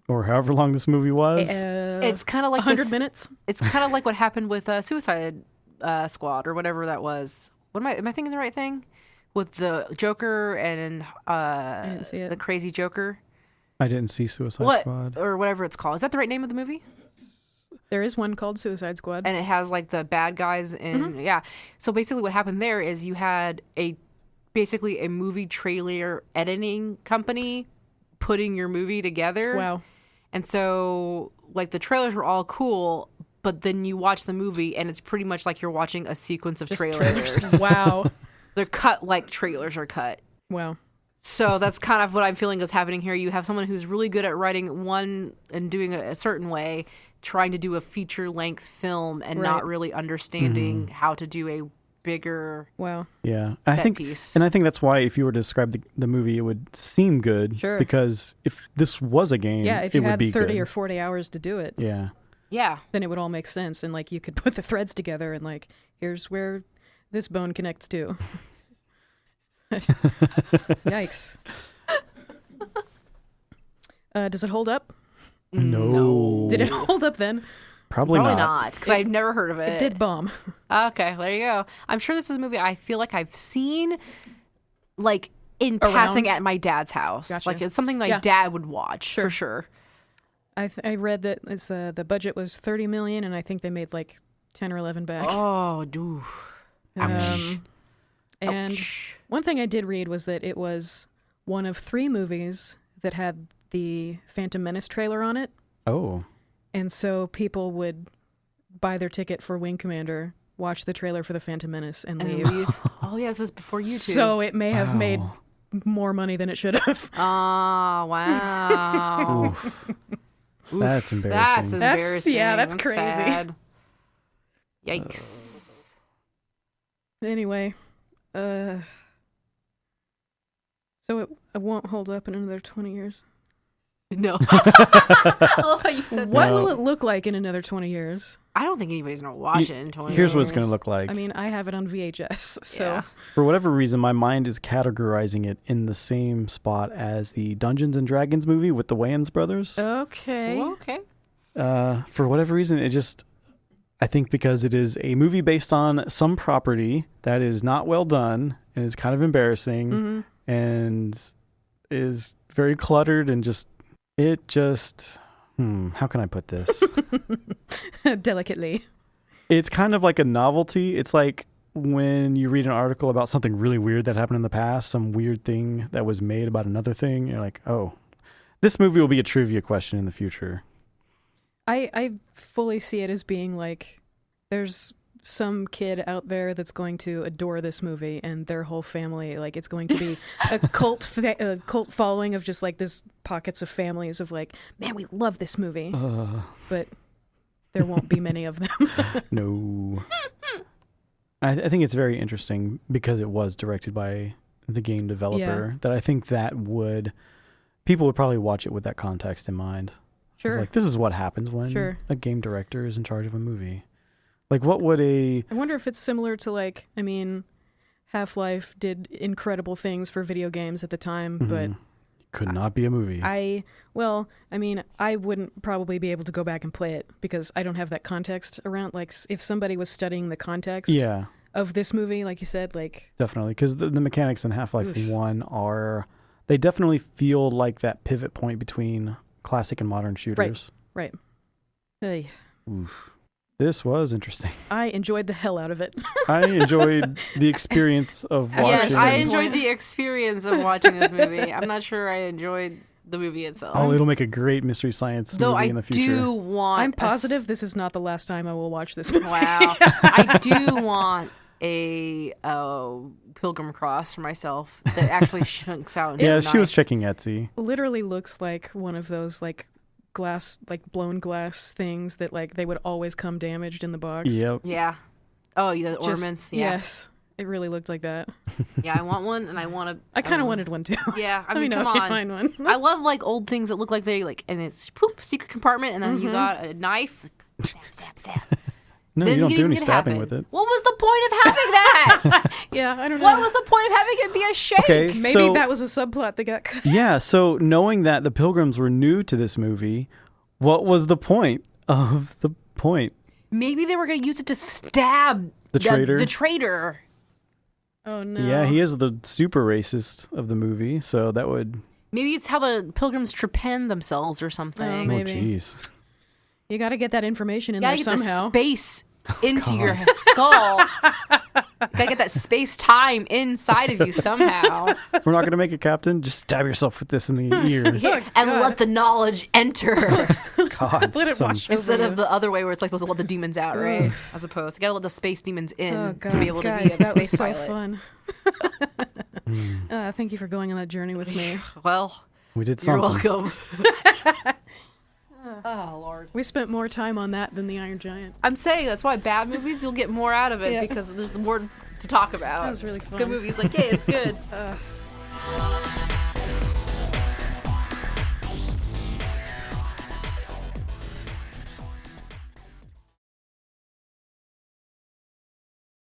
or however long this movie was. It's kind of like 100 minutes. It's kind of like what happened with Suicide Squad or whatever that was. Am I thinking the right thing? With the Joker and I didn't see it. the crazy Joker. I didn't see Suicide What Squad. or whatever it's called. Is that the right name of the movie? There is one called Suicide Squad. And it has like the bad guys in yeah. So basically, what happened there is you had basically a movie trailer editing company putting your movie together. Wow. And so, like, the trailers were all cool, but then you watch the movie, and it's pretty much like you're watching a sequence of Just trailers. Wow. They're cut like trailers are cut. Wow. So that's kind of what I'm feeling is happening here. You have someone who's really good at writing one and doing it a certain way, trying to do a feature-length film and not Right. really understanding how to do a bigger... Wow. Yeah, set piece. and I think that's why if you were to describe the movie, it would seem good. Sure. Because if this was a game, Yeah, if it you would had be 30 good. or 40 hours to do it, Yeah. Yeah. then it would all make sense. And, like, you could put the threads together and, like, here's where this bone connects to. Yikes. Does it hold up? No. Did it hold up then? Probably not, because I've never heard of it. It did bomb. Okay, there you go. I'm sure this is a movie I feel like I've seen, like, in Around? passing at my dad's house. Gotcha. Like, it's something my Yeah. dad would watch, for sure. I read that the budget was $30 million, and I think they made like 10 or 11 back. Oh, dude. And Ouch. one thing I did read was that it was one of 3 movies that had the Phantom Menace trailer on it. Oh. And so people would buy their ticket for Wing Commander, watch the trailer for the Phantom Menace, and leave. Oh, yeah, this is before you two. So it may have made more money than it should have. Oh, wow. Oof. That's embarrassing. That's embarrassing. That's crazy. Sad. Yikes. Anyway, so it won't hold up in another 20 years. No. I love how you said What that. will it look like in another 20 years? I don't think anybody's going to watch it in 20 Here's years. what it's going to look like. I mean, I have it on VHS, so... Yeah. For whatever reason, my mind is categorizing it in the same spot as the Dungeons and Dragons movie with the Wayans brothers. Okay. Well, okay. For whatever reason, I think because it is a movie based on some property that is not well done and is kind of embarrassing and is very cluttered and how can I put this? Delicately. It's kind of like a novelty. It's like when you read an article about something really weird that happened in the past, some weird thing that was made about another thing. You're like, oh, this movie will be a trivia question in the future. I fully see it as being like, there's some kid out there that's going to adore this movie, and their whole family, like, it's going to be a cult following of just like this pockets of families of like, man, we love this movie, but there won't be many of them. No. I think it's very interesting because it was directed by the game developer that I think people would probably watch it with that context in mind. Sure. Like, this is what happens when a game director is in charge of a movie. Like, what would I wonder if it's similar to, like, I mean, Half-Life did incredible things for video games at the time, but... Could not be a movie. I wouldn't probably be able to go back and play it because I don't have that context around. Like, if somebody was studying the context of this movie, like you said, like... Definitely, because the mechanics in Half-Life 1 they definitely feel like that pivot point between classic and modern shooters. Right. Hey. Oof. This was interesting. I enjoyed the hell out of it. I enjoyed the experience of watching. Yes, I enjoyed the experience of watching this movie. I'm not sure I enjoyed the movie itself. Oh, it'll make a great Mystery Science movie in the future. I'm positive this is not the last time I will watch this movie. Wow. I do want a Pilgrim Cross for myself that actually chunks out. Yeah, she was checking Etsy. Literally looks like one of those, like, glass, like blown glass things that, like, they would always come damaged in the box. Yep. Yeah. Oh, the ornaments. Yeah. Yes. It really looked like that. Yeah, I want one, and I want to... I kind of wanted one, too. Yeah, I mean, come on. Find one. I love, like, old things that look like they, like, and it's, secret compartment, and then you got a knife. Stab. No, you don't do any stabbing with it. What was the point of having that? Yeah, I don't know. What was the point of having it be a shake? Okay, Maybe that was a subplot that got cut. Yeah, so knowing that the Pilgrims were new to this movie, what was the point of the point? Maybe they were going to use it to stab the traitor. The traitor. Oh, no. Yeah, he is the super racist of the movie, so that would... Maybe it's how the Pilgrims trepend themselves or something. Oh, maybe. Oh, jeez. You got to get that information in there get somehow. The space into your skull. You gotta get that space-time inside of you somehow. We're not going to make it, Captain. Just stab yourself with this in the ear. Yeah, and let the knowledge enter. God. Let it wash Instead over of the other way where it's like supposed to let the demons out, right? As opposed, you gotta let the space demons in to be able to be a that space was so pilot. Fun. Thank you for going on that journey with me. Well, We did you're something. welcome. Oh, Lord. We spent more time on that than the Iron Giant. I'm saying that's why bad movies, you'll get more out of it Yeah. because there's more to talk about. That was really fun. Good movies, like, hey, it's good.